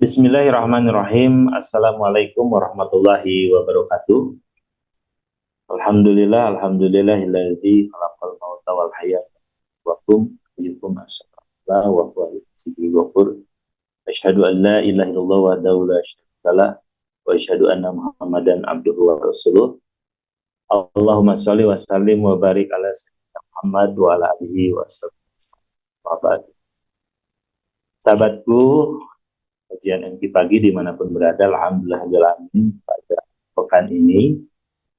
Bismillahirrahmanirrahim. Assalamualaikum warahmatullahi wabarakatuh. Alhamdulillahilladzi khalaqal mauta wal hayata wa ayyukum asyhadu wa huwa al-hayyul ghafur. Asyhadu an la ilaha illallah wahdahu la syarikalah wa asyhadu anna Muhammadan abduhu wa rasuluh. Allahumma shalli wa sallim wa barik ala sayyidina Muhammad wa ala alihi wa sahbihi. Sahabatku, kajian MQ pagi dimanapun berada, alhamdulillah pada pekan ini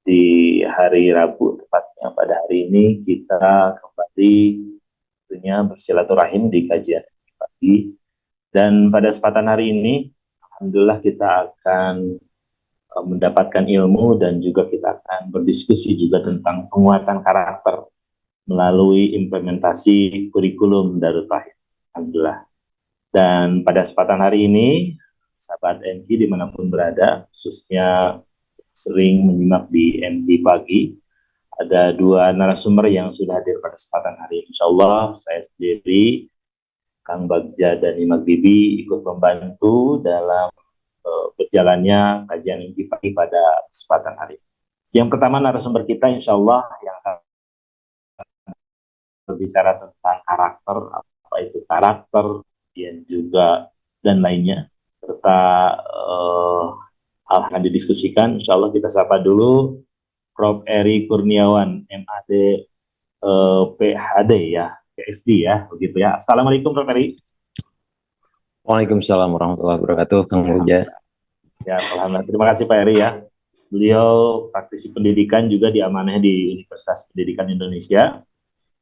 di hari Rabu tepatnya pada hari ini kita kembali tentunya bersilaturahim di kajian MQ pagi, dan pada kesempatan hari ini alhamdulillah kita akan mendapatkan ilmu dan juga kita akan berdiskusi juga tentang penguatan karakter melalui implementasi kurikulum Darut Tauhid. Alhamdulillah. Dan pada kesempatan hari ini, sahabat MQ dimanapun berada, khususnya sering menyimak di MQ pagi, ada dua narasumber yang sudah hadir pada kesempatan hari ini. Insya Allah, saya sendiri, Kang Bagja dan Imak Bibi ikut membantu dalam berjalannya kajian MQ pagi pada kesempatan hari ini. Yang pertama narasumber kita, insya Allah, yang akan berbicara tentang karakter, apa itu karakter, dan juga dan lainnya, serta hal yang didiskusikan. Insya Allah kita sapa dulu Prof. Eri Kurniawan, MAD PhD ya, PhD ya, begitu ya. Assalamualaikum Prof. Eri. Waalaikumsalam warahmatullahi wabarakatuh, Kang Bagja. Ya, alhamdulillah. Terima kasih Pak Eri ya. Beliau praktisi pendidikan juga diamanah di Universitas Pendidikan Indonesia.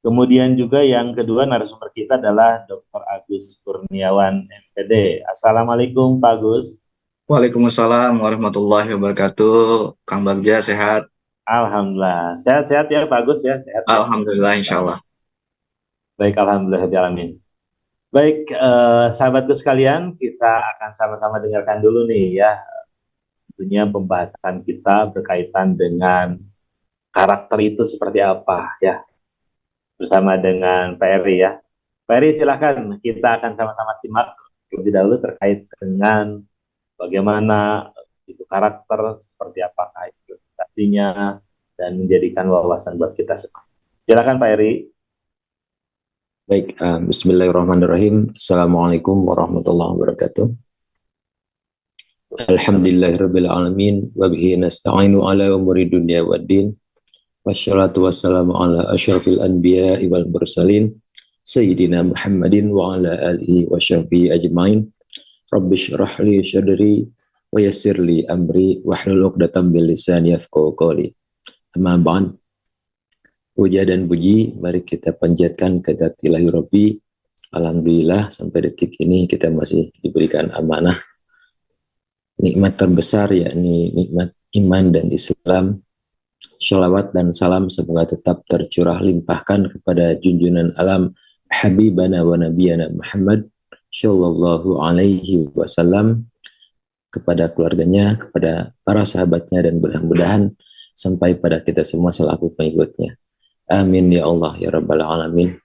Kemudian juga yang kedua narasumber kita adalah Dr. Agus Kurniawan, MPD. Assalamualaikum Pak Agus. Waalaikumsalam warahmatullahi wabarakatuh. Kang Bagja sehat? Alhamdulillah. Sehat-sehat ya Pak Agus ya? Sehat, alhamdulillah insya Allah. Baik, alhamdulillah. Baik, sahabatku sekalian, kita akan sama-sama dengarkan dulu nih ya, tentunya pembahasan kita berkaitan dengan karakter itu seperti apa ya, bersama dengan Pak Eri ya. Pak Eri silakan, kita akan sama-sama simak lebih dahulu terkait dengan bagaimana itu karakter, seperti apakah itu artinya, dan menjadikan wawasan buat kita semua. Silakan Pak Eri. Baik, bismillahirrahmanirrahim. Assalamualaikum warahmatullahi wabarakatuh. Alhamdulillahirabbil alamin wa bihi nasta'inu ala umuri dunya waddin. Wassalatu wassalamu ala asyrafil anbiya'i wal mursalin sayyidina Muhammadin wa ala alihi wa sahbihi ajmain. Rabbi shrah li sadri wa yassir li amri wahlul 'uqdatam min lisani yafqahu qawli. Amma ba'd. Puja dan puji mari kita panjatkan ke Dzat Ilahi Rabbi. Alhamdulillah sampai detik ini kita masih diberikan amanah nikmat terbesar, yakni nikmat iman dan Islam. Sholawat dan salam semoga tetap tercurah limpahkan kepada junjungan alam Habibana wa Nabiyana Muhammad Sallallahu Alaihi Wasallam, kepada keluarganya, kepada para sahabatnya, dan mudah-mudahan sampai pada kita semua selaku pengikutnya. Amin ya Allah ya Rabbal Alamin.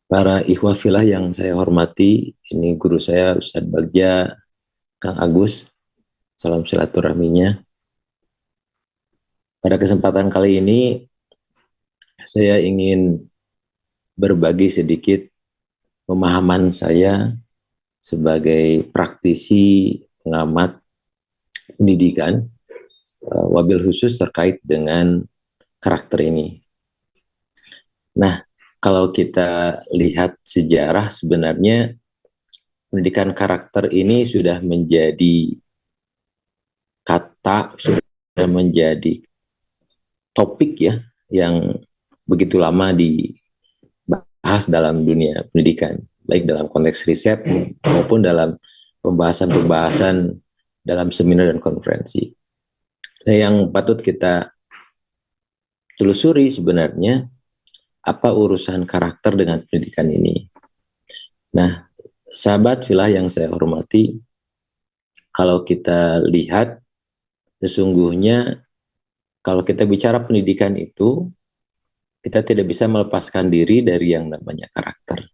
Para ikhwah filah yang saya hormati, ini guru saya Ustadz Bagja, Kang Agus. Salam silaturahminya. Pada kesempatan kali ini, saya ingin berbagi sedikit pemahaman saya sebagai praktisi pengamat pendidikan, wabil khusus terkait dengan karakter ini. Nah, kalau kita lihat sejarah, sebenarnya pendidikan karakter ini sudah menjadi kata, sudah menjadi topik ya yang begitu lama dibahas dalam dunia pendidikan, baik dalam konteks riset maupun dalam pembahasan-pembahasan dalam seminar dan konferensi. Nah, yang patut kita telusuri sebenarnya apa urusan karakter dengan pendidikan ini. Nah, sahabat filah yang saya hormati, kalau kita lihat sesungguhnya kalau kita bicara pendidikan itu, kita tidak bisa melepaskan diri dari yang namanya karakter.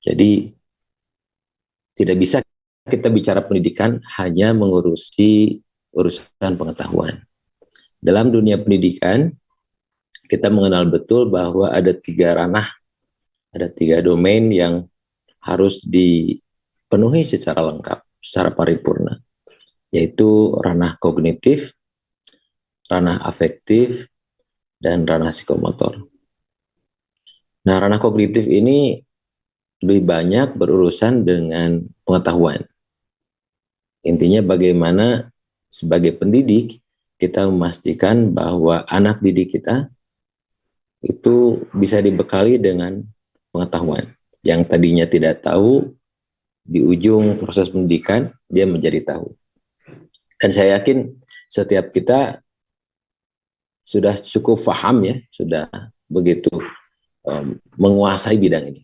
Jadi tidak bisa kita bicara pendidikan hanya mengurusi urusan pengetahuan. Dalam dunia pendidikan, kita mengenal betul bahwa ada 3 ranah, ada 3 domain yang harus dipenuhi secara lengkap, secara paripurna, yaitu ranah kognitif, ranah afektif, dan ranah psikomotor. Nah, ranah kognitif ini lebih banyak berurusan dengan pengetahuan. Intinya bagaimana sebagai pendidik kita memastikan bahwa anak didik kita itu bisa dibekali dengan pengetahuan. Yang tadinya tidak tahu, di ujung proses pendidikan dia menjadi tahu. Dan saya yakin setiap kita sudah cukup paham ya, sudah begitu menguasai bidang ini.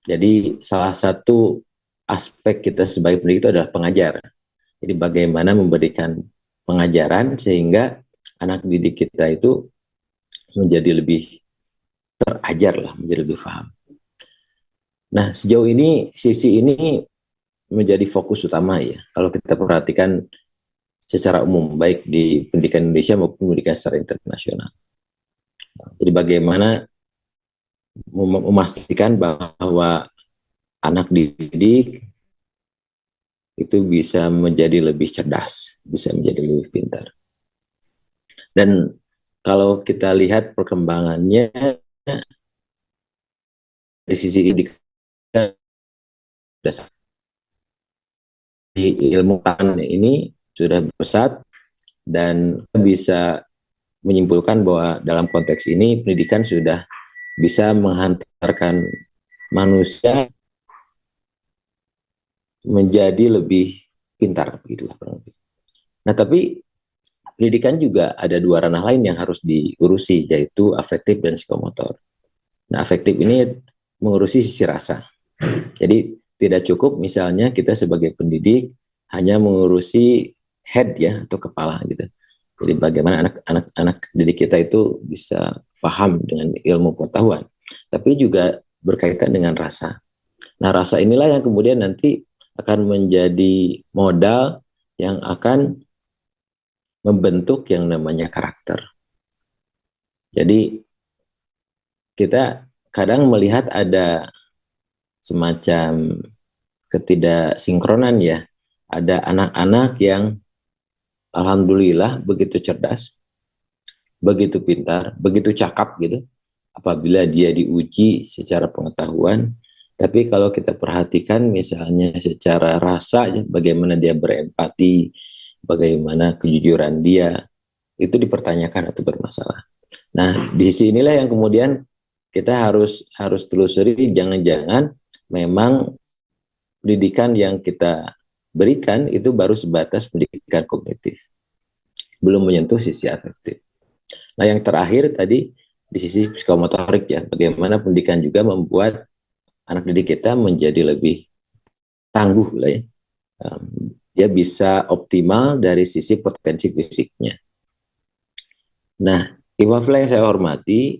Jadi salah satu aspek kita sebagai pendidik itu adalah pengajar. Jadi bagaimana memberikan pengajaran sehingga anak didik kita itu menjadi lebih terajar lah, menjadi lebih paham. Nah, sejauh ini sisi ini menjadi fokus utama ya. Kalau kita perhatikan secara umum, baik di pendidikan Indonesia maupun pendidikan secara internasional. Jadi bagaimana memastikan bahwa anak didik itu bisa menjadi lebih cerdas, bisa menjadi lebih pintar. Dan kalau kita lihat perkembangannya dari sisi pendidikan, di ilmu pengetahuan ini sudah pesat dan bisa menyimpulkan bahwa dalam konteks ini pendidikan sudah bisa menghantarkan manusia menjadi lebih pintar, begitulah. Nah, tapi pendidikan juga ada 2 ranah lain yang harus diurusi, yaitu afektif dan psikomotor. Nah, afektif ini mengurusi sisi rasa. Jadi tidak cukup misalnya kita sebagai pendidik hanya mengurusi head ya atau kepala gitu. Jadi bagaimana anak-anak didik kita itu bisa paham dengan ilmu pengetahuan, tapi juga berkaitan dengan rasa. Nah, rasa inilah yang kemudian nanti akan menjadi modal yang akan membentuk yang namanya karakter. Jadi kita kadang melihat ada semacam ketidaksinkronan ya. Ada anak-anak yang alhamdulillah begitu cerdas, begitu pintar, begitu cakap gitu. Apabila dia diuji secara pengetahuan, tapi kalau kita perhatikan misalnya secara rasa, ya, bagaimana dia berempati, bagaimana kejujuran dia, itu dipertanyakan atau bermasalah. Nah, di sisi inilah yang kemudian kita harus telusuri, jangan-jangan memang pendidikan yang kita berikan itu baru sebatas pendidikan kognitif, belum menyentuh sisi afektif. Nah, yang terakhir tadi di sisi psikomotorik ya, bagaimana pendidikan juga membuat anak didik kita menjadi lebih tangguh lah ya. Dia bisa optimal dari sisi potensi fisiknya. Nah, Iwafla yang saya hormati,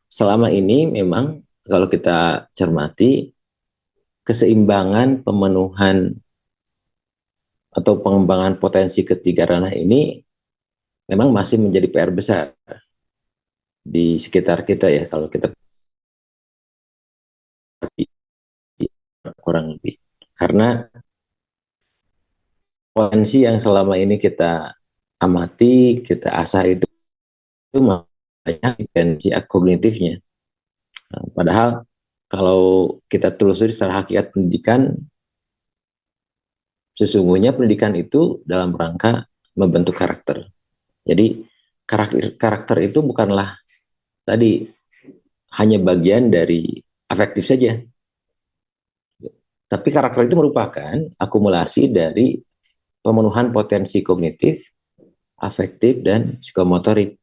selama ini memang kalau kita cermati, keseimbangan pemenuhan atau pengembangan potensi ketiga ranah ini memang masih menjadi PR besar di sekitar kita ya, kalau kita kurang lebih. Karena potensi yang selama ini kita amati, kita asah itu banyak potensi kognitifnya. Nah, padahal kalau kita telusuri secara hakikat pendidikan, sesungguhnya pendidikan itu dalam rangka membentuk karakter. Jadi karakter itu bukanlah tadi hanya bagian dari afektif saja. Tapi karakter itu merupakan akumulasi dari pemenuhan potensi kognitif, afektif, dan psikomotorik.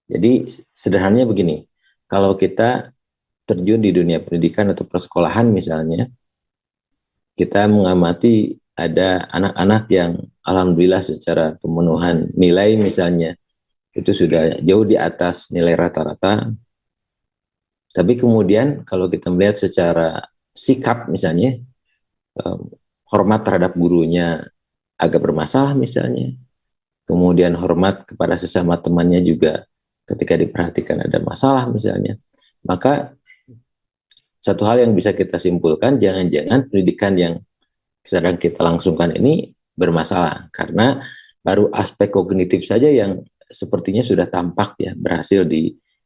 Jadi sederhananya begini, kalau kita terjun di dunia pendidikan atau persekolahan misalnya, kita mengamati ada anak-anak yang alhamdulillah secara pemenuhan nilai misalnya, itu sudah jauh di atas nilai rata-rata, Tapi kemudian kalau kita melihat secara sikap misalnya, hormat terhadap gurunya agak bermasalah misalnya, kemudian hormat kepada sesama temannya juga ketika diperhatikan ada masalah misalnya, maka satu hal yang bisa kita simpulkan, jangan-jangan pendidikan yang sedang kita langsungkan ini bermasalah, karena baru aspek kognitif saja yang sepertinya sudah tampak ya berhasil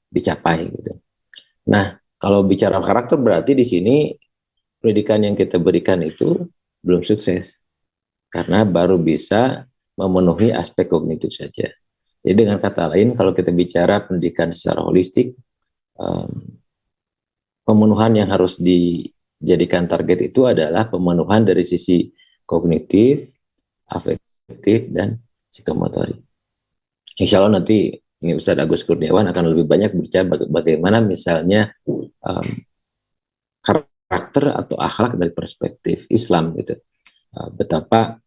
dicapai gitu. Nah, kalau bicara karakter berarti di sini pendidikan yang kita berikan itu belum sukses karena baru bisa memenuhi aspek kognitif saja. Jadi dengan kata lain, kalau kita bicara pendidikan secara holistik, pemenuhan yang harus dijadikan target itu adalah pemenuhan dari sisi kognitif, afektif, dan psikomotorik. Insya Allah nanti ini Ustadz Agus Kurniawan akan lebih banyak bicara bagaimana misalnya karakter atau akhlak dari perspektif Islam gitu. Betapa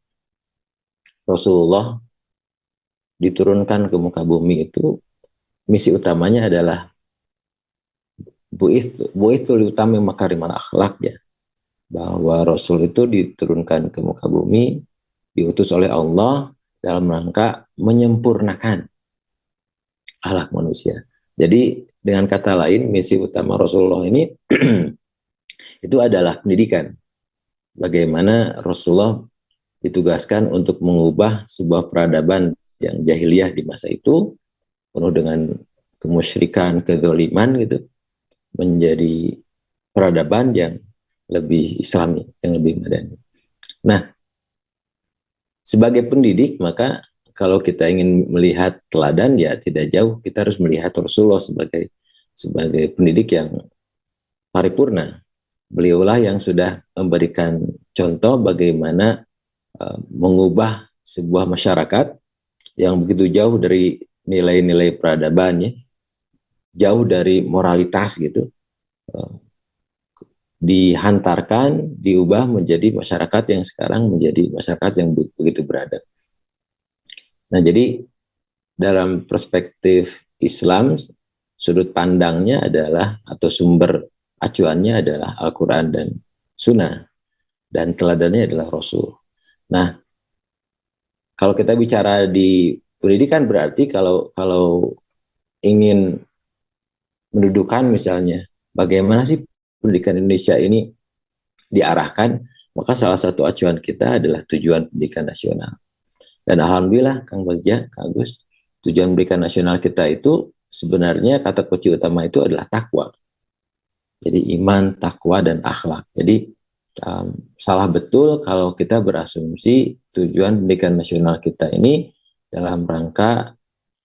Rasulullah diturunkan ke muka bumi itu misi utamanya adalah bu'itsu liutami makarimal akhlak ya. Bahwa Rasul itu diturunkan ke muka bumi, diutus oleh Allah dalam rangka menyempurnakan akhlak manusia. Jadi dengan kata lain, misi utama Rasulullah ini itu adalah pendidikan. Bagaimana Rasulullah ditugaskan untuk mengubah sebuah peradaban yang jahiliyah di masa itu, penuh dengan kemusyrikan, kezaliman gitu, menjadi peradaban yang lebih islami, yang lebih madani. Nah, sebagai pendidik, maka kalau kita ingin melihat teladan, ya tidak jauh, kita harus melihat Rasulullah sebagai pendidik yang paripurna. Beliaulah yang sudah memberikan contoh bagaimana mengubah sebuah masyarakat yang begitu jauh dari nilai-nilai peradaban, ya, jauh dari moralitas gitu, dihantarkan, diubah menjadi masyarakat yang sekarang menjadi masyarakat yang begitu beradab. Nah, jadi dalam perspektif Islam, sudut pandangnya adalah, atau sumber acuannya adalah Al-Quran dan Sunnah, dan teladannya adalah Rasul. Nah, kalau kita bicara di pendidikan berarti kalau ingin mendudukan misalnya bagaimana sih pendidikan Indonesia ini diarahkan, maka salah satu acuan kita adalah tujuan pendidikan nasional. Dan alhamdulillah Kang Bagja, Kang Agus, tujuan pendidikan nasional kita itu sebenarnya kata kunci utama itu adalah takwa. Jadi iman, takwa, dan akhlak. Jadi salah betul kalau kita berasumsi tujuan pendidikan nasional kita ini dalam rangka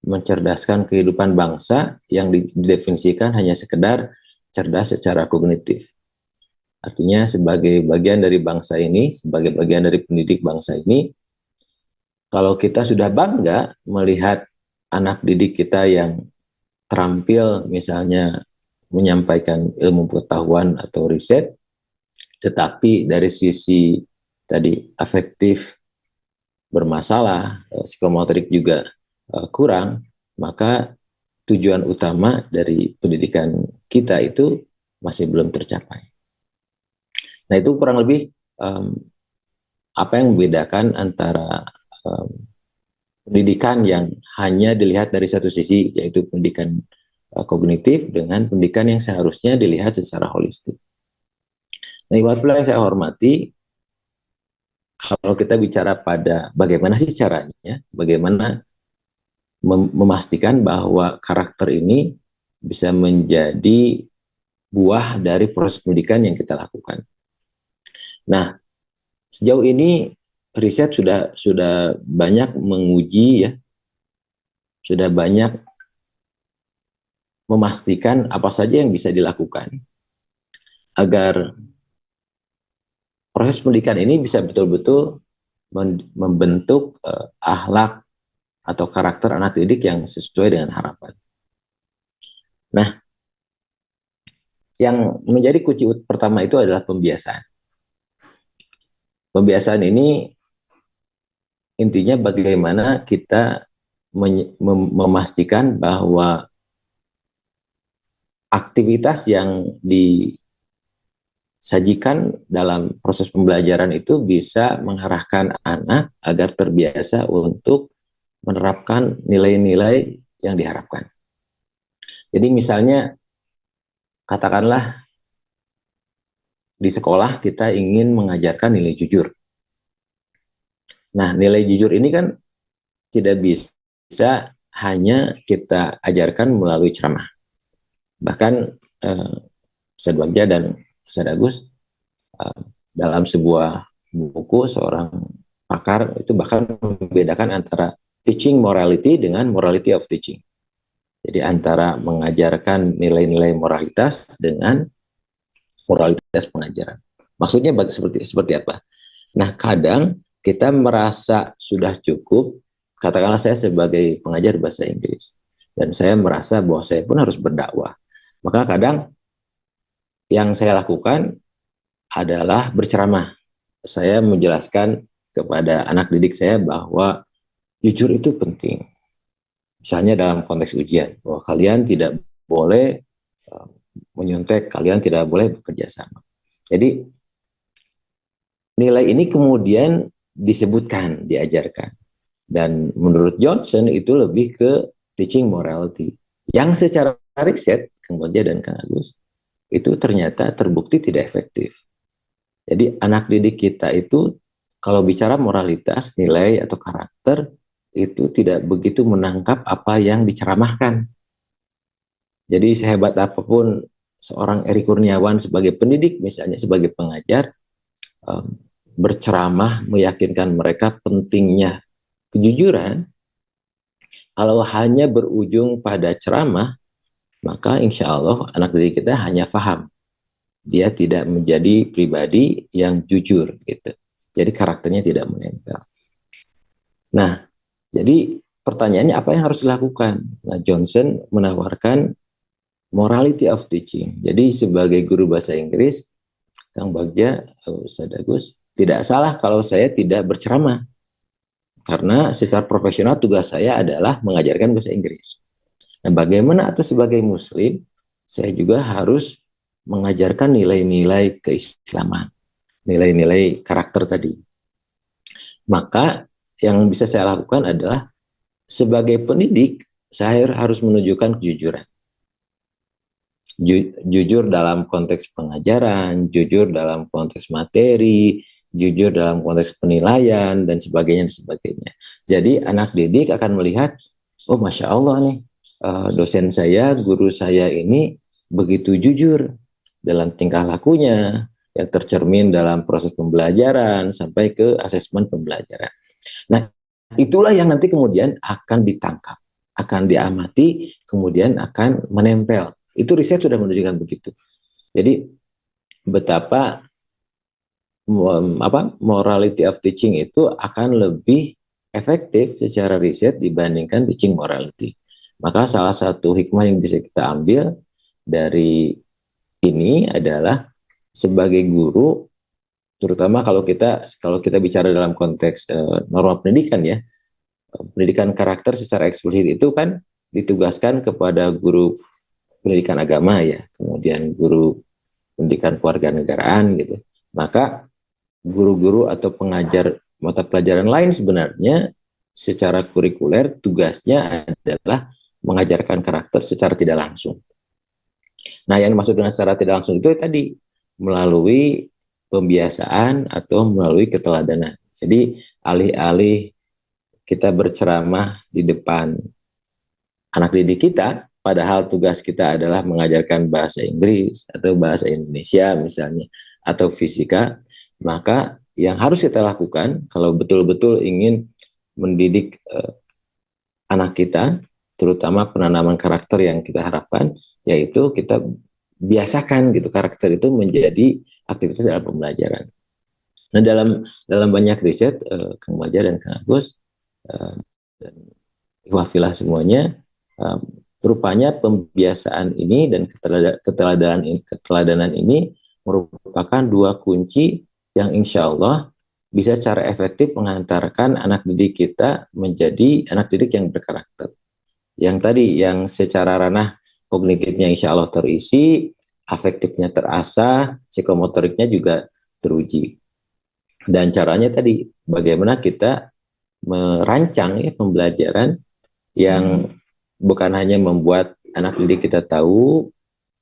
mencerdaskan kehidupan bangsa yang didefinisikan hanya sekedar cerdas secara kognitif. Artinya sebagai bagian dari bangsa ini, sebagai bagian dari pendidik bangsa ini, kalau kita sudah bangga melihat anak didik kita yang terampil misalnya menyampaikan ilmu pengetahuan atau riset, tetapi dari sisi tadi afektif bermasalah, psikomotorik juga kurang, maka tujuan utama dari pendidikan kita itu masih belum tercapai. Nah, itu kurang lebih apa yang membedakan antara pendidikan yang hanya dilihat dari satu sisi, yaitu pendidikan kognitif, dengan pendidikan yang seharusnya dilihat secara holistik. Nah, ikhwan yang saya hormati, kalau kita bicara pada bagaimana sih caranya, bagaimana memastikan bahwa karakter ini bisa menjadi buah dari proses pendidikan yang kita lakukan. Nah, sejauh ini riset sudah banyak menguji, ya, sudah banyak memastikan apa saja yang bisa dilakukan agar proses pendidikan ini bisa betul-betul membentuk akhlak atau karakter anak didik yang sesuai dengan harapan. Nah, yang menjadi kunci pertama itu adalah pembiasaan. Pembiasaan ini intinya bagaimana kita memastikan bahwa aktivitas yang disajikan dalam proses pembelajaran itu bisa mengarahkan anak agar terbiasa untuk menerapkan nilai-nilai yang diharapkan. Jadi misalnya, katakanlah di sekolah kita ingin mengajarkan nilai jujur. Nah, nilai jujur ini kan tidak bisa hanya kita ajarkan melalui ceramah. Bahkan Ustaz Bagja dan Ustaz Agus dalam sebuah buku, seorang pakar itu bahkan membedakan antara teaching morality dengan morality of teaching. Jadi antara mengajarkan nilai-nilai moralitas dengan moralitas pengajaran. Maksudnya seperti apa? Nah, kadang kita merasa sudah cukup, katakanlah saya sebagai pengajar bahasa Inggris, dan saya merasa bahwa saya pun harus berdakwah. Maka kadang yang saya lakukan adalah berceramah. Saya menjelaskan kepada anak didik saya bahwa jujur itu penting. Misalnya dalam konteks ujian, bahwa kalian tidak boleh menyontek, kalian tidak boleh bekerja sama. Jadi nilai ini kemudian disebutkan, diajarkan. Dan menurut Johnson itu lebih ke teaching morality. Yang secara riset, Kang Bagja dan Kang Agus, itu ternyata terbukti tidak efektif. Jadi anak didik kita itu kalau bicara moralitas, nilai atau karakter, itu tidak begitu menangkap apa yang diceramahkan. Jadi sehebat apapun seorang Eri Kurniawan sebagai pendidik, misalnya sebagai pengajar, berceramah meyakinkan mereka pentingnya kejujuran, kalau hanya berujung pada ceramah, maka insya Allah anak didik kita hanya paham. Dia tidak menjadi pribadi yang jujur gitu. Jadi karakternya tidak menempel. Nah, jadi pertanyaannya apa yang harus dilakukan? Nah, Johnson menawarkan morality of teaching. Jadi sebagai guru bahasa Inggris, Kang Bagja, Ustaz Agus, tidak salah kalau saya tidak berceramah. Karena secara profesional tugas saya adalah mengajarkan bahasa Inggris. Nah, bagaimana atau sebagai Muslim, saya juga harus mengajarkan nilai-nilai keislaman, nilai-nilai karakter tadi. Maka yang bisa saya lakukan adalah sebagai pendidik, saya harus menunjukkan kejujuran. Jujur dalam konteks pengajaran, jujur dalam konteks materi, jujur dalam konteks penilaian, dan sebagainya. Jadi anak didik akan melihat, oh Masya Allah nih, dosen saya, guru saya ini begitu jujur dalam tingkah lakunya, yang tercermin dalam proses pembelajaran sampai ke asesmen pembelajaran. Nah, itulah yang nanti kemudian akan ditangkap, akan diamati, kemudian akan menempel. Itu riset sudah menunjukkan begitu. Jadi betapa morality of teaching itu akan lebih efektif secara riset dibandingkan teaching morality. Maka salah satu hikmah yang bisa kita ambil dari ini adalah sebagai guru, terutama kalau kita bicara dalam konteks norma pendidikan ya, pendidikan karakter secara eksplisit itu kan ditugaskan kepada guru pendidikan agama ya, kemudian guru pendidikan kewarganegaraan gitu. Maka guru-guru atau pengajar mata pelajaran lain sebenarnya secara kurikuler tugasnya adalah mengajarkan karakter secara tidak langsung. Nah, yang dimaksud dengan secara tidak langsung itu tadi melalui pembiasaan atau melalui keteladanan. Jadi alih-alih kita berceramah di depan anak didik kita, padahal tugas kita adalah mengajarkan bahasa Inggris atau bahasa Indonesia misalnya, atau fisika, maka yang harus kita lakukan kalau betul-betul ingin mendidik anak kita, terutama penanaman karakter yang kita harapkan, yaitu kita biasakan gitu karakter itu menjadi aktivitas dalam pembelajaran. Nah, dalam banyak riset, Kang Bagja dan Kang Agus, dan Ikhwafilah semuanya, rupanya pembiasaan ini dan keteladanan ini merupakan dua kunci yang insya Allah bisa secara efektif menghantarkan anak didik kita menjadi anak didik yang berkarakter. Yang tadi, yang secara ranah kognitifnya insya Allah terisi, afektifnya terasah, psikomotoriknya juga teruji. Dan caranya tadi, bagaimana kita merancang ya pembelajaran yang bukan hanya membuat anak didik kita tahu,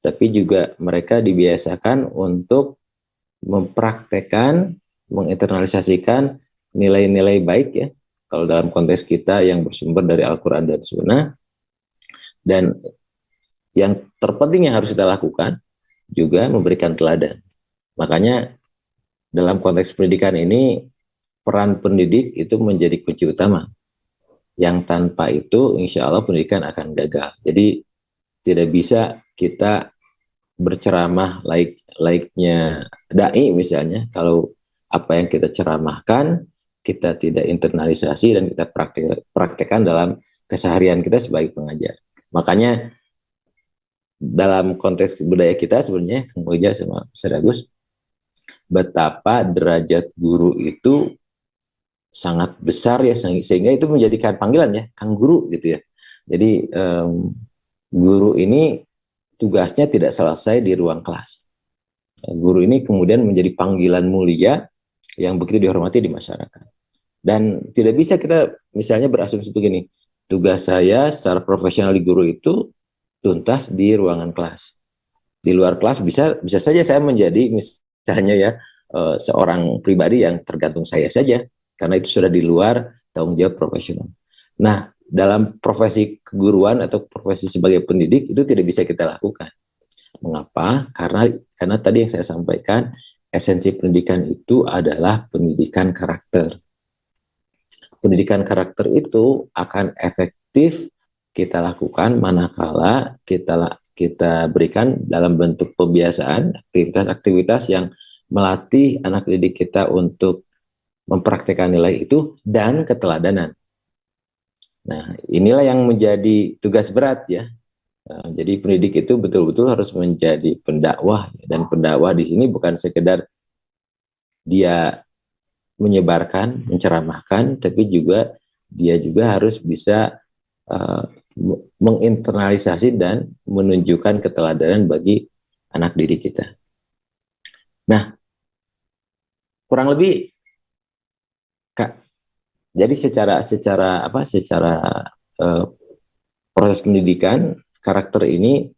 tapi juga mereka dibiasakan untuk mempraktekkan, menginternalisasikan nilai-nilai baik ya, kalau dalam konteks kita yang bersumber dari Al-Quran dan Sunnah. Dan yang terpenting yang harus kita lakukan juga memberikan teladan. Makanya dalam konteks pendidikan ini, peran pendidik itu menjadi kunci utama. Yang tanpa itu insya Allah pendidikan akan gagal. Jadi tidak bisa kita berceramah like-nya dai misalnya, kalau apa yang kita ceramahkan kita tidak internalisasi dan kita praktekkan dalam keseharian kita sebagai pengajar. Makanya dalam konteks budaya kita sebenarnya, Kang Bagja sama Ustaz Agus, betapa derajat guru itu sangat besar ya, sehingga itu menjadikan panggilan ya, Kang Guru gitu ya. Jadi guru ini tugasnya tidak selesai di ruang kelas. Guru ini kemudian menjadi panggilan mulia yang begitu dihormati di masyarakat. Dan tidak bisa kita misalnya berasumsi begini, tugas saya secara profesional di guru itu tuntas di ruangan kelas. Di luar kelas bisa saja saya menjadi misalnya ya seorang pribadi yang tergantung saya saja, karena itu sudah di luar tanggung jawab profesional. Nah, dalam profesi keguruan atau profesi sebagai pendidik itu tidak bisa kita lakukan. Mengapa? Karena tadi yang saya sampaikan, esensi pendidikan itu adalah pendidikan karakter. Pendidikan karakter itu akan efektif kita lakukan manakala kita berikan dalam bentuk pembiasaan, aktivitas-aktivitas yang melatih anak didik kita untuk mempraktekkan nilai itu dan keteladanan. Nah, inilah yang menjadi tugas berat ya. Nah, jadi pendidik itu betul-betul harus menjadi pendakwah, dan pendakwah di sini bukan sekedar dia menyebarkan, menceramahkan, tapi juga dia juga harus bisa menginternalisasi dan menunjukkan keteladanan bagi anak didik kita. Nah, kurang lebih Kak, jadi secara proses pendidikan karakter ini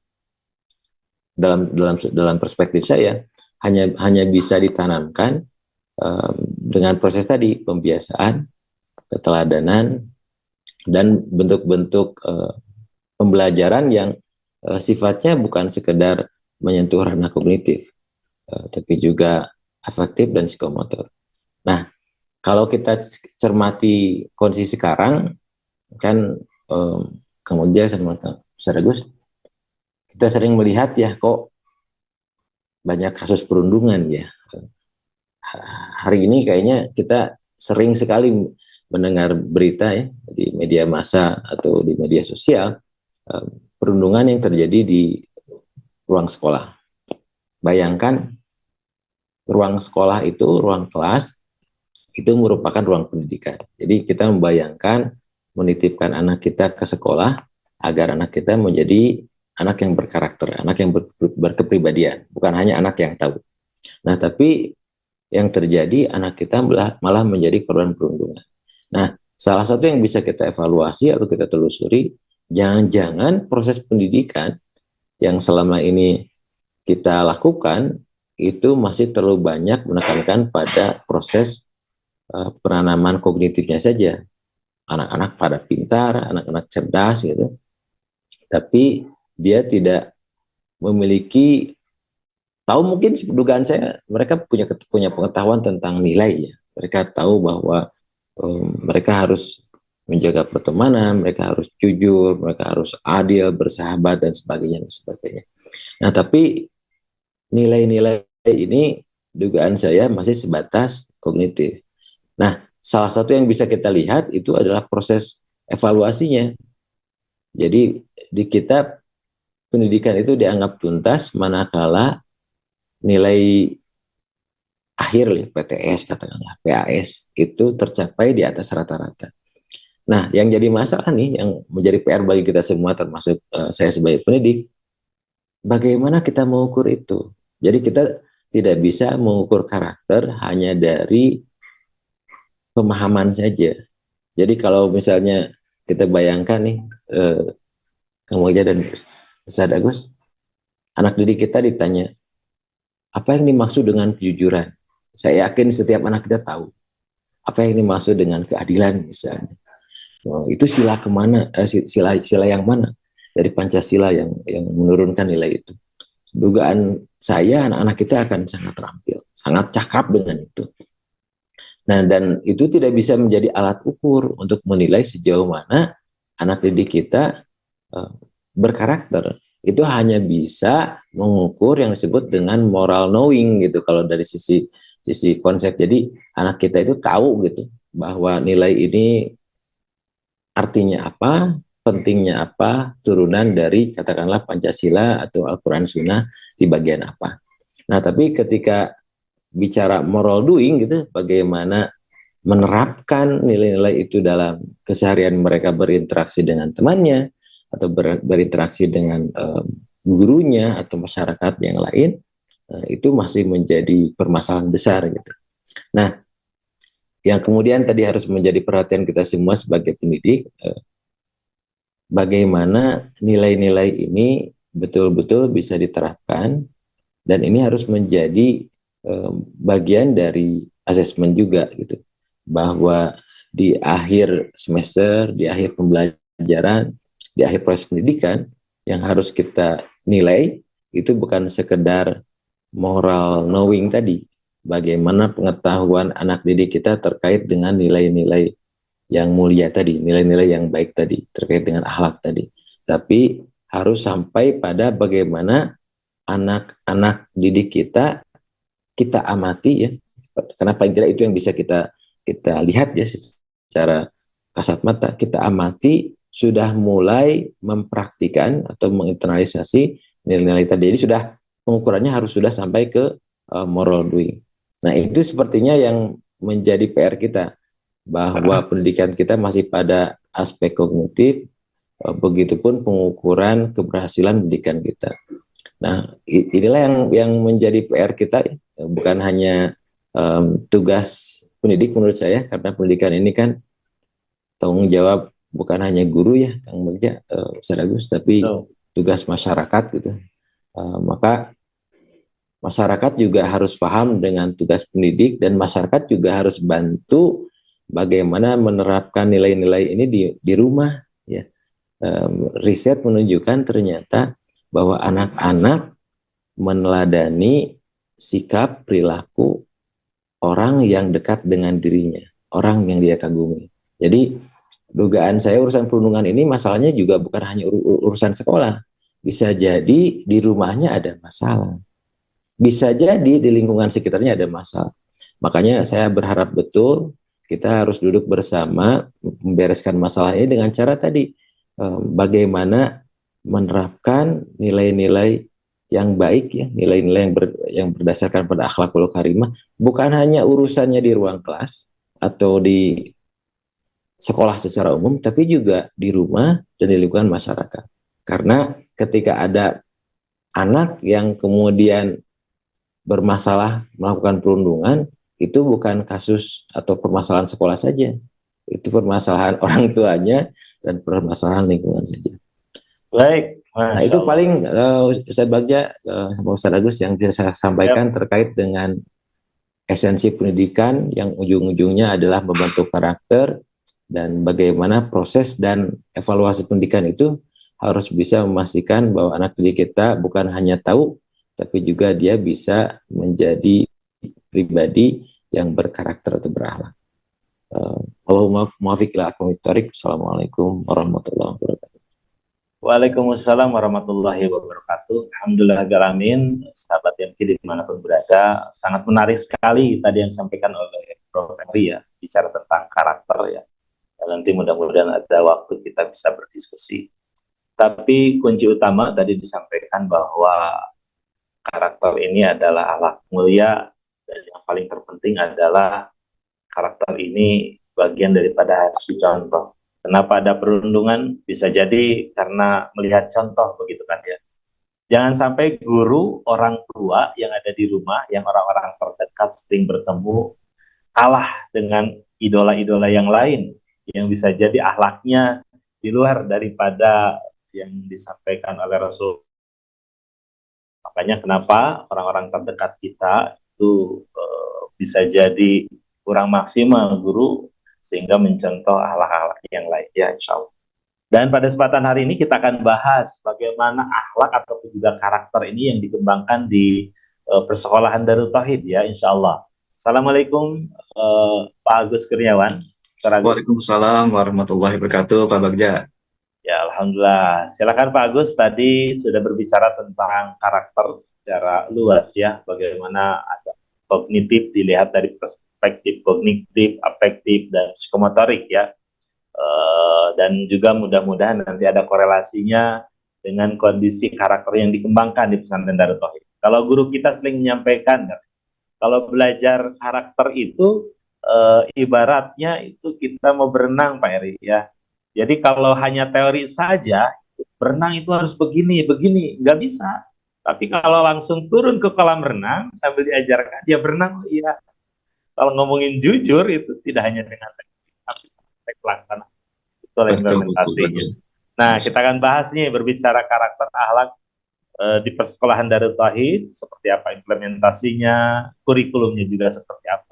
dalam perspektif saya hanya bisa ditanamkan dengan proses tadi, pembiasaan, keteladanan, dan bentuk-bentuk pembelajaran yang sifatnya bukan sekedar menyentuh ranah kognitif, tapi juga afektif dan psikomotor. Nah, kalau kita cermati kondisi sekarang, kan Kang Bagja sama Kang Agus, kita sering melihat ya kok banyak kasus perundungan ya. Hari ini kayaknya kita sering sekali mendengar berita ya di media massa atau di media sosial, perundungan yang terjadi di ruang sekolah. Bayangkan ruang sekolah itu, ruang kelas, itu merupakan ruang pendidikan. Jadi kita membayangkan menitipkan anak kita ke sekolah agar anak kita menjadi anak yang berkarakter, anak yang berkepribadian, bukan hanya anak yang tahu. Nah, tapi yang terjadi anak kita malah menjadi korban perundungan. Nah, salah satu yang bisa kita evaluasi atau kita telusuri, jangan-jangan proses pendidikan yang selama ini kita lakukan itu masih terlalu banyak menekankan pada proses penanaman kognitifnya saja. Anak-anak pada pintar, anak-anak cerdas gitu, tapi dia tidak memiliki, tahu mungkin dugaan saya mereka punya pengetahuan tentang nilai ya. Mereka tahu bahwa mereka harus menjaga pertemanan, mereka harus jujur, mereka harus adil, bersahabat dan sebagainya dan sebagainya. Nah, tapi nilai-nilai ini dugaan saya masih sebatas kognitif. Nah, salah satu yang bisa kita lihat itu adalah proses evaluasinya. Jadi di kitab pendidikan itu dianggap tuntas manakala nilai akhir PTS katakanlah, PAS itu tercapai di atas rata-rata. Nah, yang jadi masalah nih, yang menjadi PR bagi kita semua termasuk saya sebagai pendidik, bagaimana kita mengukur itu? Jadi kita tidak bisa mengukur karakter hanya dari pemahaman saja. Jadi kalau misalnya kita bayangkan nih, Kang Wajah dan Ustaz Agus, anak didik kita ditanya, apa yang dimaksud dengan kejujuran? Saya yakin setiap anak kita tahu. Apa yang dimaksud dengan keadilan misalnya. Oh, itu sila kemana? Sila yang mana dari Pancasila yang menurunkan nilai itu? Dugaan saya anak-anak kita akan sangat terampil, sangat cakap dengan itu. Nah, dan itu tidak bisa menjadi alat ukur untuk menilai sejauh mana anak didik kita berkarakter. Itu hanya bisa mengukur yang disebut dengan moral knowing gitu kalau dari sisi konsep. Jadi anak kita itu tahu gitu bahwa nilai ini artinya apa, pentingnya apa, turunan dari katakanlah Pancasila atau Al-Quran Sunnah di bagian apa. Nah, tapi ketika bicara moral doing gitu, bagaimana menerapkan nilai-nilai itu dalam keseharian mereka berinteraksi dengan temannya atau berinteraksi dengan gurunya atau masyarakat yang lain, itu masih menjadi permasalahan besar gitu. Nah, yang kemudian tadi harus menjadi perhatian kita semua sebagai pendidik, bagaimana nilai-nilai ini betul-betul bisa diterapkan, dan ini harus menjadi bagian dari asesmen juga gitu, bahwa di akhir semester, di akhir pembelajaran, di akhir proses pendidikan yang harus kita nilai itu bukan sekedar moral knowing tadi, bagaimana pengetahuan anak didik kita terkait dengan nilai-nilai yang mulia tadi, nilai-nilai yang baik tadi, terkait dengan akhlak tadi. Tapi harus sampai pada bagaimana anak-anak didik kita amati ya, karena paling tidak itu yang bisa kita lihat ya secara kasat mata, kita amati sudah mulai mempraktikkan atau menginternalisasi nilai-nilai tadi. Jadi sudah pengukurannya harus sudah sampai ke moral doing. Nah, itu sepertinya yang menjadi PR kita, bahwa pendidikan kita masih pada aspek kognitif, begitupun pengukuran keberhasilan pendidikan kita. Nah, inilah yang menjadi PR kita, bukan hanya tugas pendidik menurut saya, karena pendidikan ini kan tanggung jawab bukan hanya guru ya, Kang Bagja, Ustaz Agus, tapi tugas masyarakat gitu. Maka masyarakat juga harus paham dengan tugas pendidik, dan masyarakat juga harus bantu bagaimana menerapkan nilai-nilai ini di rumah ya. Riset menunjukkan ternyata bahwa anak-anak meneladani sikap perilaku orang yang dekat dengan dirinya, orang yang dia kagumi. Jadi dugaan saya urusan perundungan ini masalahnya juga bukan hanya urusan sekolah, bisa jadi di rumahnya ada masalah, bisa jadi di lingkungan sekitarnya ada masalah. Makanya saya berharap betul kita harus duduk bersama membereskan masalah ini dengan cara tadi, bagaimana menerapkan nilai-nilai yang baik ya, nilai-nilai yang berdasarkan pada akhlakul karimah, bukan hanya urusannya di ruang kelas atau di sekolah secara umum, tapi juga di rumah dan di lingkungan masyarakat. Karena ketika ada anak yang kemudian bermasalah melakukan perundungan, itu bukan kasus atau permasalahan sekolah saja, itu permasalahan orang tuanya dan permasalahan lingkungan saja. Baik, nah itu paling Ustaz Bagja sama Ustaz Agus yang bisa saya sampaikan terkait dengan esensi pendidikan yang ujung-ujungnya adalah membentuk karakter, dan bagaimana proses dan evaluasi pendidikan itu harus bisa memastikan bahwa anak didik kita bukan hanya tahu, tapi juga dia bisa menjadi pribadi yang berkarakter atau berakhlak. Allahumma muwaffiq ila aqwamit thoriq. Assalamualaikum warahmatullahi wabarakatuh. Waalaikumsalam warahmatullahi wabarakatuh. Alhamdulillahirrahmanirrahim. Sahabat yang dimanapun berada, sangat menarik sekali tadi yang disampaikan oleh Prof. Henry ya, bicara tentang karakter ya. Nanti mudah-mudahan ada waktu kita bisa berdiskusi. Tapi kunci utama tadi disampaikan bahwa karakter ini adalah akhlak mulia, dan yang paling terpenting adalah karakter ini bagian daripada harus dicontoh. Kenapa ada perundungan? Bisa jadi karena melihat contoh, begitu kan ya. Jangan sampai guru, orang tua yang ada di rumah, yang orang-orang terdekat sering bertemu, kalah dengan idola-idola yang lain, yang bisa jadi akhlaknya di luar daripada yang disampaikan oleh Rasul. Makanya kenapa orang-orang terdekat kita itu bisa jadi kurang maksimal guru, sehingga mencontoh akhlak-akhlak yang lain, ya insya Allah. Dan pada kesempatan hari ini kita akan bahas bagaimana akhlak ataupun juga karakter ini yang dikembangkan di persekolahan Darut Tauhid, ya insya Allah. Assalamualaikum Pak Agus Kurniawan. Waalaikumsalam warahmatullahi wabarakatuh, Pak Bagja. Ya, Alhamdulillah. Silakan Pak Agus, tadi sudah berbicara tentang karakter secara luas ya, bagaimana ada kognitif dilihat dari perspektif kognitif, afektif, dan psikomotorik ya. Dan juga mudah-mudahan nanti ada korelasinya dengan kondisi karakter yang dikembangkan di pesantren Darut Tauhid. Kalau guru kita sering menyampaikan, kalau belajar karakter itu ibaratnya itu kita mau berenang Pak Eri ya. Jadi kalau hanya teori saja, berenang itu harus begini, nggak bisa. Tapi kalau langsung turun ke kolam renang sambil diajarkan, dia berenang, iya. Kalau ngomongin jujur itu tidak hanya dengan teknik, tapi teknik pelaksanaan. Betul, implementasinya. Nah, kita akan bahas nih berbicara karakter akhlak di persekolahan Darut Tauhid, seperti apa implementasinya, kurikulumnya juga seperti apa.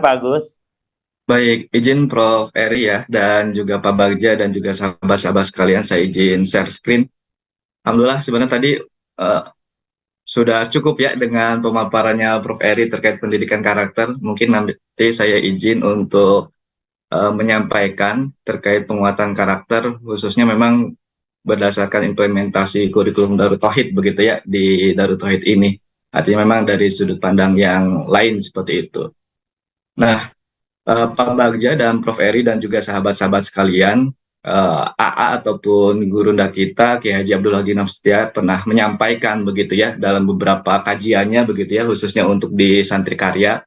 Pak Agus. Baik, izin Prof. Eri ya, dan juga Pak Bagja dan juga sahabat-sahabat sekalian, saya izin share screen. Alhamdulillah sebenarnya tadi sudah cukup ya dengan pemaparannya Prof. Eri terkait pendidikan karakter. Mungkin nanti saya izin untuk menyampaikan terkait penguatan karakter, khususnya memang berdasarkan implementasi kurikulum Darut Tauhid begitu ya di Darut Tauhid ini. Artinya memang dari sudut pandang yang lain seperti itu. Nah, Pak Bagja dan Prof. Eri dan juga sahabat-sahabat sekalian, AA ataupun gurunda kita Kiai Haji Abdul Ghani Nafsetia pernah menyampaikan begitu ya dalam beberapa kajiannya begitu ya, khususnya untuk di Santri Karya,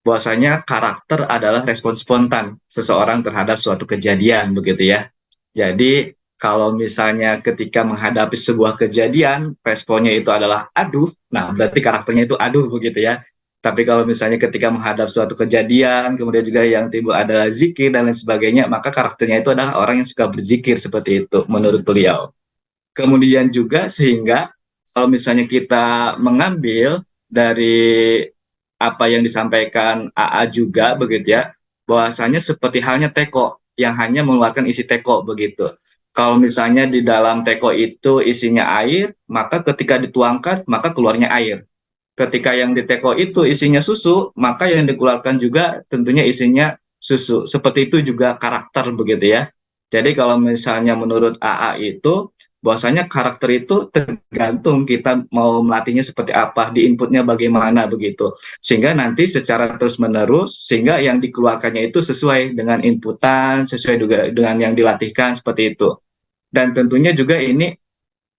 bahwasanya karakter adalah respon spontan seseorang terhadap suatu kejadian begitu ya. Jadi kalau misalnya ketika menghadapi sebuah kejadian responnya itu adalah aduh, nah berarti karakternya itu aduh begitu ya. Tapi kalau misalnya ketika menghadap suatu kejadian, kemudian juga yang timbul adalah zikir dan lain sebagainya, maka karakternya itu adalah orang yang suka berzikir seperti itu menurut beliau. Kemudian juga sehingga kalau misalnya kita mengambil dari apa yang disampaikan AA juga begitu ya, bahwasanya seperti halnya teko yang hanya mengeluarkan isi teko begitu. Kalau misalnya di dalam teko itu isinya air, maka ketika dituangkan maka keluarnya air. Ketika yang di teko itu isinya susu, maka yang dikeluarkan juga tentunya isinya susu. Seperti itu juga karakter begitu ya. Jadi kalau misalnya menurut AA itu bahwasanya karakter itu tergantung kita mau melatihnya seperti apa, di inputnya bagaimana begitu. Sehingga nanti secara terus-menerus, sehingga yang dikeluarkannya itu sesuai dengan inputan, sesuai juga dengan yang dilatihkan seperti itu. Dan tentunya juga ini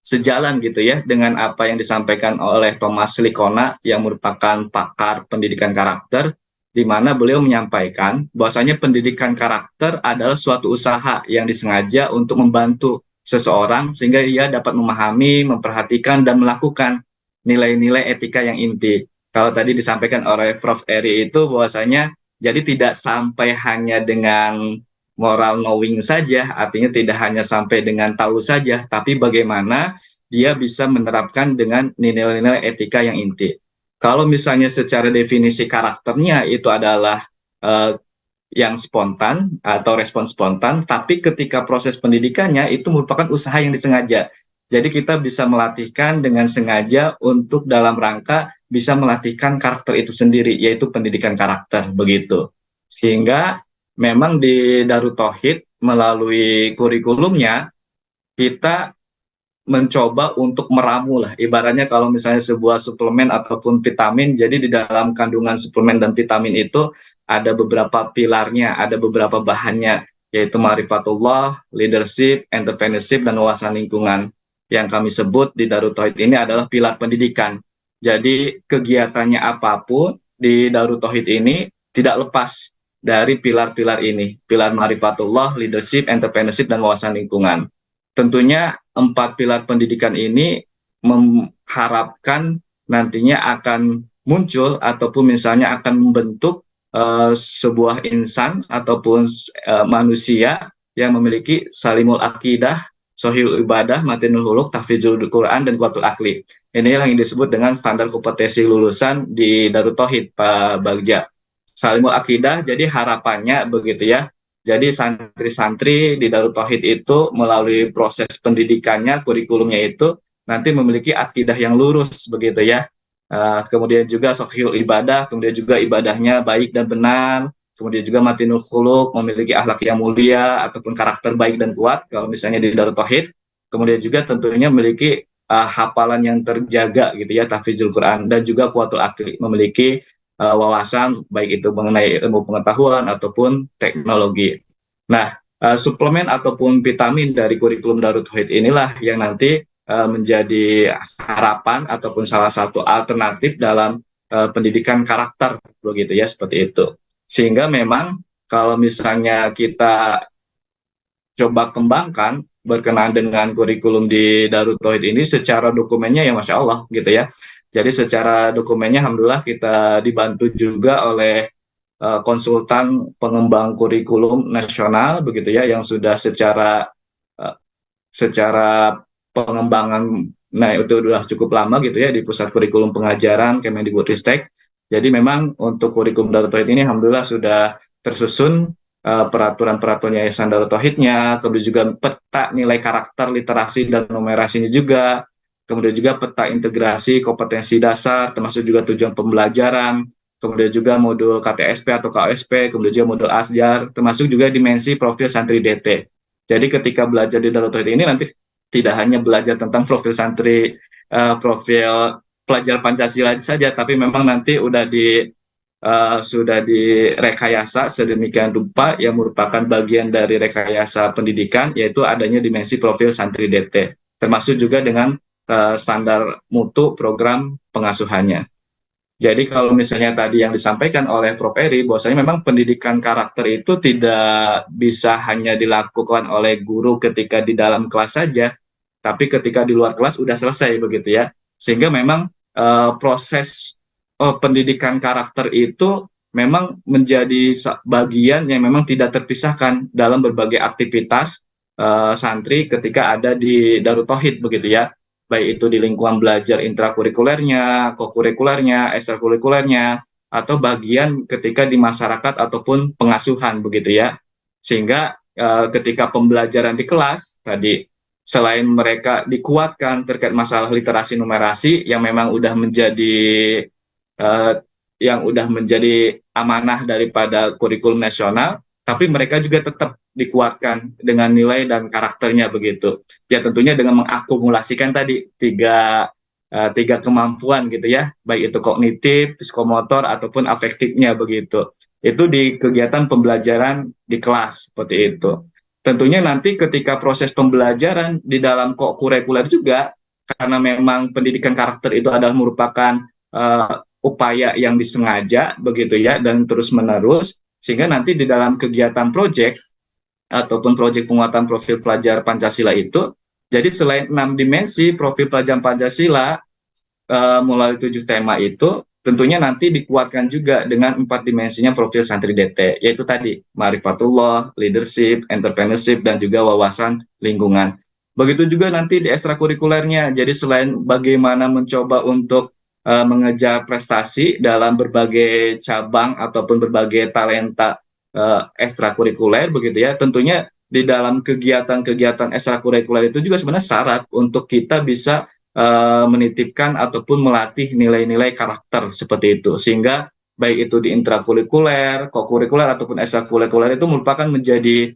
sejalan gitu ya dengan apa yang disampaikan oleh Thomas Likona yang merupakan pakar pendidikan karakter, di mana beliau menyampaikan bahwasanya pendidikan karakter adalah suatu usaha yang disengaja untuk membantu seseorang sehingga ia dapat memahami, memperhatikan, dan melakukan nilai-nilai etika yang inti. Kalau tadi disampaikan oleh Prof. Eri itu bahwasanya jadi tidak sampai hanya dengan moral knowing saja, artinya tidak hanya sampai dengan tahu saja, tapi bagaimana dia bisa menerapkan dengan nilai-nilai etika yang inti. Kalau misalnya secara definisi karakternya itu adalah yang spontan atau respon spontan, tapi ketika proses pendidikannya itu merupakan usaha yang disengaja. Jadi kita bisa melatihkan dengan sengaja untuk dalam rangka bisa melatihkan karakter itu sendiri, yaitu pendidikan karakter, begitu. Sehingga memang di Darut Tauhid melalui kurikulumnya kita mencoba untuk meramu lah, ibaratnya kalau misalnya sebuah suplemen ataupun vitamin, jadi di dalam kandungan suplemen dan vitamin itu ada beberapa pilarnya, ada beberapa bahannya, yaitu ma'rifatullah, leadership, entrepreneurship, dan wawasan lingkungan. Yang kami sebut di Darut Tauhid ini adalah pilar pendidikan. Jadi kegiatannya apapun di Darut Tauhid ini tidak lepas dari pilar-pilar ini, pilar ma'rifatullah, leadership, entrepreneurship, dan wawasan lingkungan. tentunya 4 pilar pendidikan ini mengharapkan nantinya akan muncul ataupun misalnya akan membentuk sebuah insan ataupun manusia yang memiliki salimul akidah, sohil ibadah, matinul huluk, tahfizul Quran, dan kuatul akli. Ini yang disebut dengan standar kompetensi lulusan di Darut Tauhid, Pak Bagja. Salimul akidah, jadi harapannya begitu ya. Jadi santri-santri di Darut Tauhid itu melalui proses pendidikannya, kurikulumnya itu nanti memiliki akidah yang lurus begitu ya. Kemudian juga sohil ibadah, kemudian juga ibadahnya baik dan benar, kemudian juga matinul khuluq, memiliki akhlak yang mulia ataupun karakter baik dan kuat kalau misalnya di Darut Tauhid. Kemudian juga tentunya memiliki hafalan yang terjaga gitu ya, tahfizul Quran, dan juga kuatul akli, memiliki wawasan baik itu mengenai ilmu pengetahuan ataupun teknologi. Nah, suplemen ataupun vitamin dari kurikulum Darut Tauhid inilah yang nanti menjadi harapan ataupun salah satu alternatif dalam pendidikan karakter begitu ya, seperti itu. Sehingga memang kalau misalnya kita coba kembangkan berkenaan dengan kurikulum di Darut Tauhid ini secara dokumennya ya Masya Allah gitu ya. Jadi secara dokumennya alhamdulillah kita dibantu juga oleh konsultan pengembang kurikulum nasional begitu ya, yang sudah secara pengembangan, nah itu sudah cukup lama gitu ya di Pusat Kurikulum Pengajaran Kemendikbudristek. Jadi memang untuk kurikulum Darut Tauhid ini alhamdulillah sudah tersusun peraturan-peraturan Yayasan Darut Tauhidnya, kemudian juga peta nilai karakter, literasi, dan numerasinya juga, kemudian juga peta integrasi kompetensi dasar, termasuk juga tujuan pembelajaran, kemudian juga modul KTSP atau KOSP, kemudian juga modul Asjar, termasuk juga dimensi profil santri DT. Jadi ketika belajar di Darut Tauhid ini nanti tidak hanya belajar tentang profil santri, profil pelajar Pancasila saja, tapi memang nanti sudah direkayasa sedemikian rupa yang merupakan bagian dari rekayasa pendidikan, yaitu adanya dimensi profil santri DT, termasuk juga dengan standar mutu program pengasuhannya. Jadi kalau misalnya tadi yang disampaikan oleh Prof. Eri, bahwasanya memang pendidikan karakter itu tidak bisa hanya dilakukan oleh guru ketika di dalam kelas saja, tapi ketika di luar kelas sudah selesai begitu ya. Sehingga memang proses pendidikan karakter itu memang menjadi bagian yang memang tidak terpisahkan dalam berbagai aktivitas santri ketika ada di Darut Tauhid begitu ya. Baik itu di lingkungan belajar intrakurikulernya, kokurikulernya, ekstrakurikulernya, atau bagian ketika di masyarakat ataupun pengasuhan begitu ya. Sehingga ketika pembelajaran di kelas tadi, selain mereka dikuatkan terkait masalah literasi numerasi yang memang udah menjadi amanah daripada kurikulum nasional, tapi mereka juga tetap dikuatkan dengan nilai dan karakternya begitu. Ya tentunya dengan mengakumulasikan tadi tiga kemampuan gitu ya, baik itu kognitif, psikomotor ataupun afektifnya begitu. Itu di kegiatan pembelajaran di kelas seperti itu. Tentunya nanti ketika proses pembelajaran di dalam kurikuler juga, karena memang pendidikan karakter itu adalah merupakan upaya yang disengaja begitu ya dan terus menerus, sehingga nanti di dalam kegiatan proyek ataupun proyek penguatan profil pelajar Pancasila itu, jadi selain 6 dimensi profil pelajar Pancasila melalui 7 tema itu, tentunya nanti dikuatkan juga dengan 4 dimensinya profil santri DT, yaitu tadi ma'rifatullah, leadership, entrepreneurship, dan juga wawasan lingkungan. Begitu juga nanti di ekstrakurikulernya, jadi selain bagaimana mencoba untuk mengejar prestasi dalam berbagai cabang ataupun berbagai talenta ekstrakurikuler begitu ya, tentunya di dalam kegiatan-kegiatan ekstrakurikuler itu juga sebenarnya syarat untuk kita bisa menitipkan ataupun melatih nilai-nilai karakter seperti itu, sehingga baik itu di intrakurikuler, kokurikuler ataupun ekstrakurikuler itu merupakan menjadi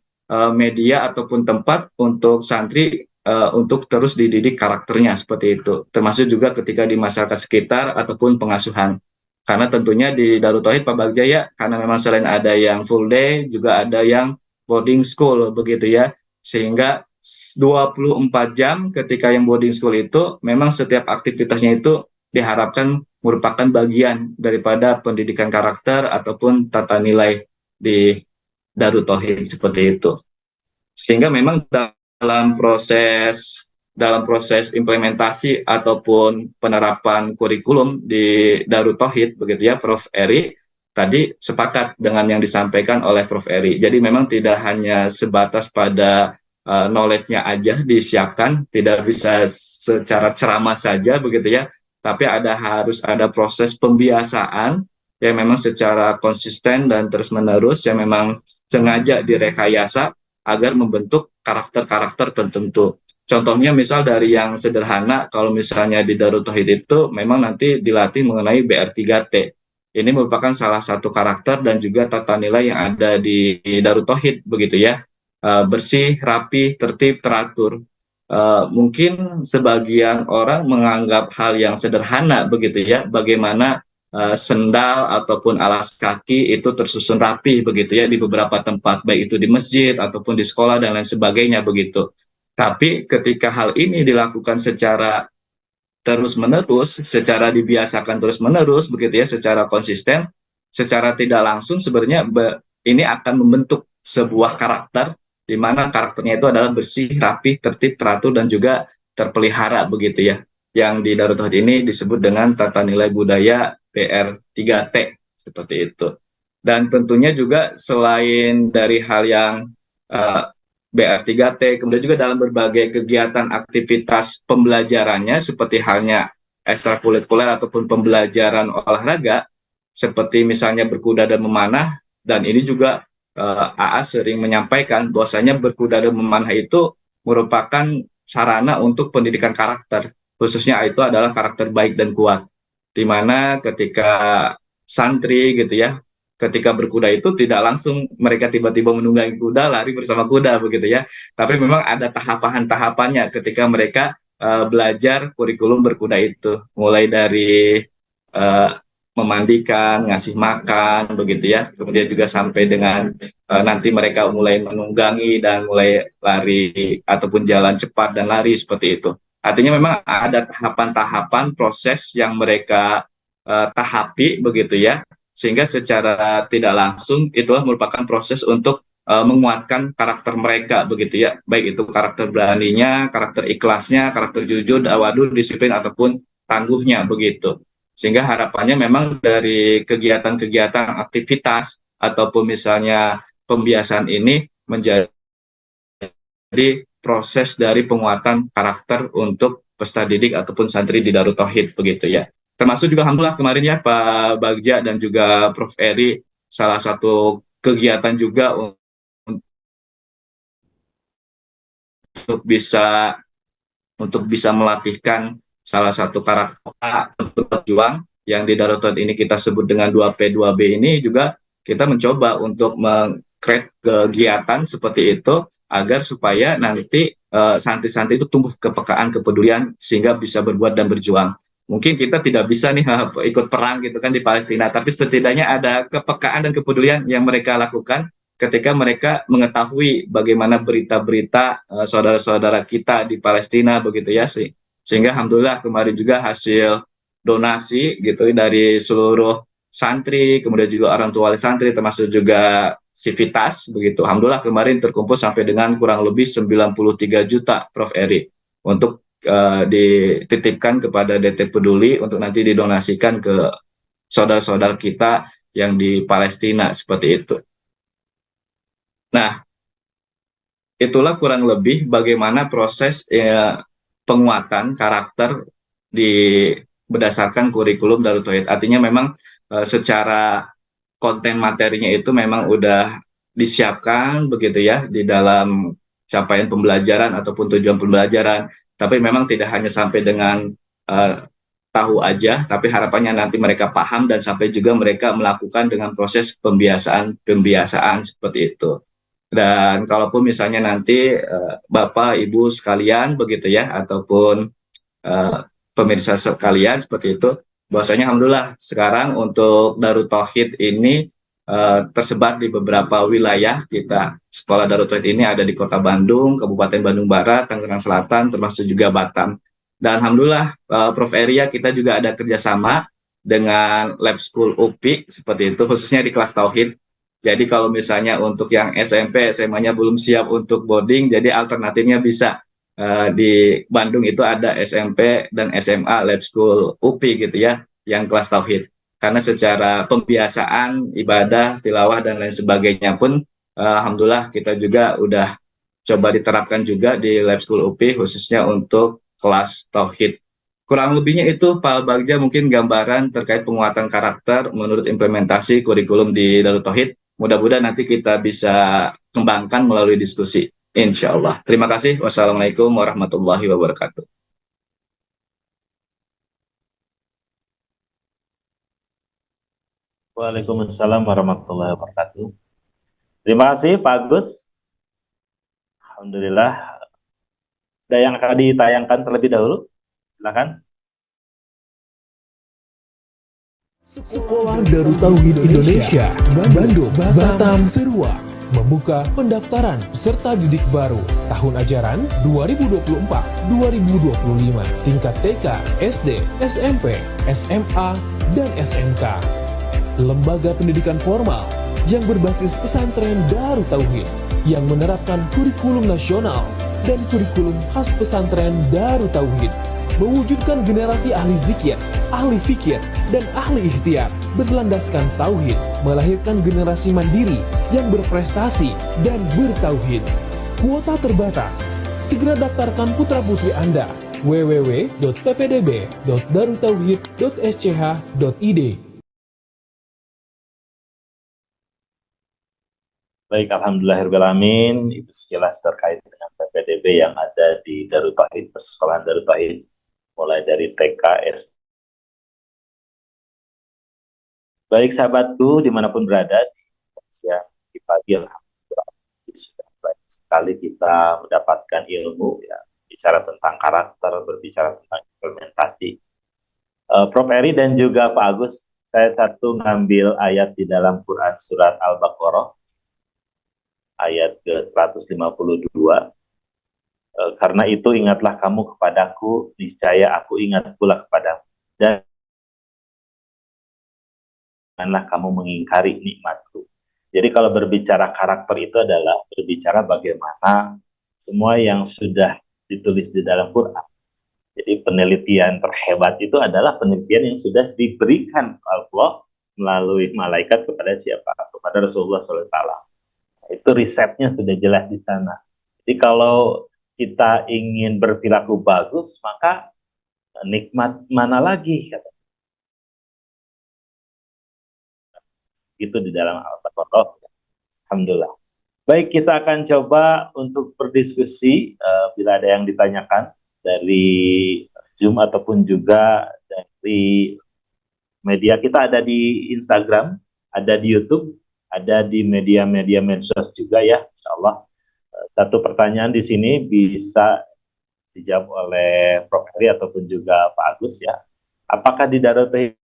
media ataupun tempat untuk santri untuk terus dididik karakternya seperti itu, termasuk juga ketika di masyarakat sekitar ataupun pengasuhan. Karena tentunya di Darut Tauhid Pak Bagja ya, karena memang selain ada yang full day, juga ada yang boarding school begitu ya. Sehingga 24 jam ketika yang boarding school itu, memang setiap aktivitasnya itu diharapkan merupakan bagian daripada pendidikan karakter ataupun tata nilai di Darut Tauhid seperti itu. Sehingga memang dalam proses implementasi ataupun penerapan kurikulum di Darut Tauhid begitu ya Prof Eri, tadi sepakat dengan yang disampaikan oleh Prof Eri. Jadi memang tidak hanya sebatas pada knowledge-nya aja disiapkan, tidak bisa secara ceramah saja begitu ya, tapi harus ada proses pembiasaan yang memang secara konsisten dan terus-menerus yang memang sengaja direkayasa agar membentuk karakter-karakter tertentu. Contohnya misal dari yang sederhana, kalau misalnya di Darut Tauhid itu memang nanti dilatih mengenai BR3T. Ini merupakan salah satu karakter dan juga tata nilai yang ada di Darut Tauhid begitu ya. Bersih, rapi, tertib, teratur. Mungkin sebagian orang menganggap hal yang sederhana begitu ya, bagaimana sendal ataupun alas kaki itu tersusun rapi begitu ya di beberapa tempat, baik itu di masjid ataupun di sekolah dan lain sebagainya begitu. Tapi ketika hal ini dilakukan secara terus-menerus, secara dibiasakan terus-menerus begitu ya, secara konsisten, secara tidak langsung sebenarnya ini akan membentuk sebuah karakter di mana karakternya itu adalah bersih, rapi, tertib, teratur dan juga terpelihara begitu ya. Yang di Darut Tauhid ini disebut dengan tata nilai budaya PR3T seperti itu. Dan tentunya juga selain dari hal yang BR3T, kemudian juga dalam berbagai kegiatan aktivitas pembelajarannya seperti halnya ekstrakurikuler ataupun pembelajaran olahraga, seperti misalnya berkuda dan memanah, dan ini juga AA sering menyampaikan bahwasanya berkuda dan memanah itu merupakan sarana untuk pendidikan karakter, khususnya itu adalah karakter baik dan kuat, di mana ketika santri gitu ya, ketika berkuda itu tidak langsung mereka tiba-tiba menunggangi kuda, lari bersama kuda begitu ya. Tapi memang ada tahapan-tahapannya ketika mereka belajar kurikulum berkuda itu. Mulai dari memandikan, ngasih makan begitu ya. Kemudian juga sampai dengan nanti mereka mulai menunggangi dan mulai lari ataupun jalan cepat dan lari seperti itu. Artinya memang ada tahapan-tahapan proses yang mereka tahapi begitu ya, sehingga secara tidak langsung itulah merupakan proses untuk menguatkan karakter mereka begitu ya, baik itu karakter beraninya, karakter ikhlasnya, karakter jujur, tawadhu, disiplin ataupun tangguhnya begitu. Sehingga harapannya memang dari kegiatan-kegiatan aktivitas ataupun misalnya pembiasaan ini menjadi proses dari penguatan karakter untuk peserta didik ataupun santri di Darut Tauhid begitu ya. Termasuk juga alhamdulillah kemarin ya Pak Bagja dan juga Prof Eri, salah satu kegiatan juga untuk bisa melatihkan salah satu karakter berjuang yang di Darut Tauhid ini kita sebut dengan 2P 2B ini, juga kita mencoba untuk meng-create kegiatan seperti itu agar supaya nanti santri-santri itu tumbuh kepekaan, kepedulian sehingga bisa berbuat dan berjuang. Mungkin kita tidak bisa nih ikut perang gitu kan di Palestina, tapi setidaknya ada kepekaan dan kepedulian yang mereka lakukan ketika mereka mengetahui bagaimana berita-berita saudara-saudara kita di Palestina begitu ya, sehingga alhamdulillah kemarin juga hasil donasi gitu dari seluruh santri, kemudian juga orang tua wali santri termasuk juga Sivitas begitu. Alhamdulillah kemarin terkumpul sampai dengan kurang lebih 93 juta Prof Eri untuk dititipkan kepada DT Peduli untuk nanti didonasikan ke saudara-saudara kita yang di Palestina seperti itu. Nah, itulah kurang lebih bagaimana proses penguatan karakter berdasarkan kurikulum Darut Tauhid. Artinya memang secara konten materinya itu memang udah disiapkan begitu ya di dalam capaian pembelajaran ataupun tujuan pembelajaran. Tapi memang tidak hanya sampai dengan tahu aja, tapi harapannya nanti mereka paham dan sampai juga mereka melakukan dengan proses pembiasaan seperti itu. Dan kalaupun misalnya nanti Bapak, Ibu sekalian begitu ya, ataupun pemirsa sekalian seperti itu, bahwasanya alhamdulillah sekarang untuk Darut Tauhid ini tersebar di beberapa wilayah kita. Sekolah Darut Tauhid ini ada di Kota Bandung, Kabupaten Bandung Barat, Tangerang Selatan, termasuk juga Batam. Dan alhamdulillah Prof Eria kita juga ada kerjasama dengan Lab School UPI seperti itu, khususnya di kelas Tauhid. Jadi kalau misalnya untuk yang SMP, SMA-nya belum siap untuk boarding, jadi alternatifnya bisa di Bandung itu ada SMP dan SMA Lab School UPI gitu ya, yang kelas tauhid. Karena secara pembiasaan, ibadah, tilawah dan lain sebagainya pun, alhamdulillah kita juga udah coba diterapkan juga di Lab School UPI khususnya untuk kelas tauhid. Kurang lebihnya itu Pak Bagja mungkin gambaran terkait penguatan karakter menurut implementasi kurikulum di Darut Tauhid. Mudah-mudahan nanti kita bisa kembangkan melalui diskusi. Insya Allah. Terima kasih. Wassalamualaikum warahmatullahi wabarakatuh. Waalaikumsalam warahmatullahi wabarakatuh. Terima kasih Pak Agus. Alhamdulillah. Ada yang akan ditayangkan terlebih dahulu? Silakan. Sekolah Darut Tauhid Indonesia, Bandung, Batam, Serua membuka pendaftaran peserta didik baru tahun ajaran 2024-2025 tingkat TK, SD, SMP, SMA, dan SMK. Lembaga pendidikan formal yang berbasis pesantren Darut Tauhid yang menerapkan kurikulum nasional dan kurikulum khas pesantren Darut Tauhid mewujudkan generasi ahli zikir, ahli fikir, dan ahli ikhtiar berlandaskan tauhid, melahirkan generasi mandiri yang berprestasi dan bertauhid. Kuota terbatas. Segera daftarkan putra-putri Anda. www.ppdb.darutauhid.sch.id. Baik, alhamdulillahirobbilalamin. Itu sekilas terkait dengan PPDB yang ada di Darut Tauhid, persekolahan Darut Tauhid, mulai dari TK, SD. Baik sahabatku, dimanapun berada, di pagi, alhamdulillah, sudah banyak sekali kita mendapatkan ilmu, ya, bicara tentang karakter, berbicara tentang implementasi. Prof. Eri dan juga Pak Agus, saya satu ngambil ayat di dalam Quran surat Al-Baqarah, ayat ke-152. Karena itu ingatlah kamu kepadaku, niscaya aku ingat pula kepadamu. Dan janganlah kamu mengingkari nikmatku. Jadi kalau berbicara karakter itu adalah berbicara bagaimana semua yang sudah ditulis di dalam Quran. Jadi penelitian terhebat itu adalah penelitian yang sudah diberikan Allah melalui malaikat kepada siapa? Kepada Rasulullah SAW. Itu risetnya sudah jelas di sana. Jadi kalau kita ingin berperilaku bagus, maka nikmat mana lagi? Kata. Itu di dalam Al-Baqarah. Alhamdulillah. Baik, kita akan coba untuk berdiskusi bila ada yang ditanyakan dari Zoom ataupun juga dari media. Kita ada di Instagram, ada di YouTube, ada di media-media medsos juga ya, insya Allah. Satu pertanyaan di sini bisa dijawab oleh Prof. Eri ataupun juga Pak Agus ya. Apakah di Darut Tauhid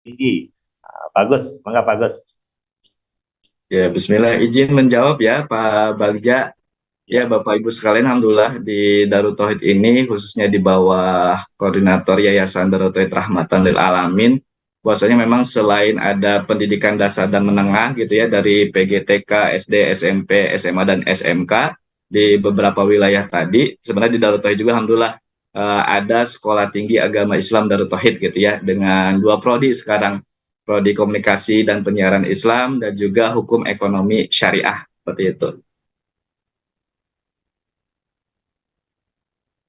tinggi? Pak Agus, mangga Pak Agus. Ya, bismillah, izin menjawab ya Pak Bagja. Ya, Bapak Ibu sekalian, alhamdulillah di Darut Tauhid ini khususnya di bawah koordinator Yayasan Darut Tauhid Rahmatan lil Alamin, bahwasanya memang selain ada pendidikan dasar dan menengah gitu ya dari PGTK, SD, SMP, SMA dan SMK di beberapa wilayah tadi, sebenarnya di Darut Tauhid juga alhamdulillah ada Sekolah Tinggi Agama Islam Darut Tauhid gitu ya, dengan 2 prodi sekarang, prodi Komunikasi dan Penyiaran Islam dan juga Hukum Ekonomi Syariah, seperti itu.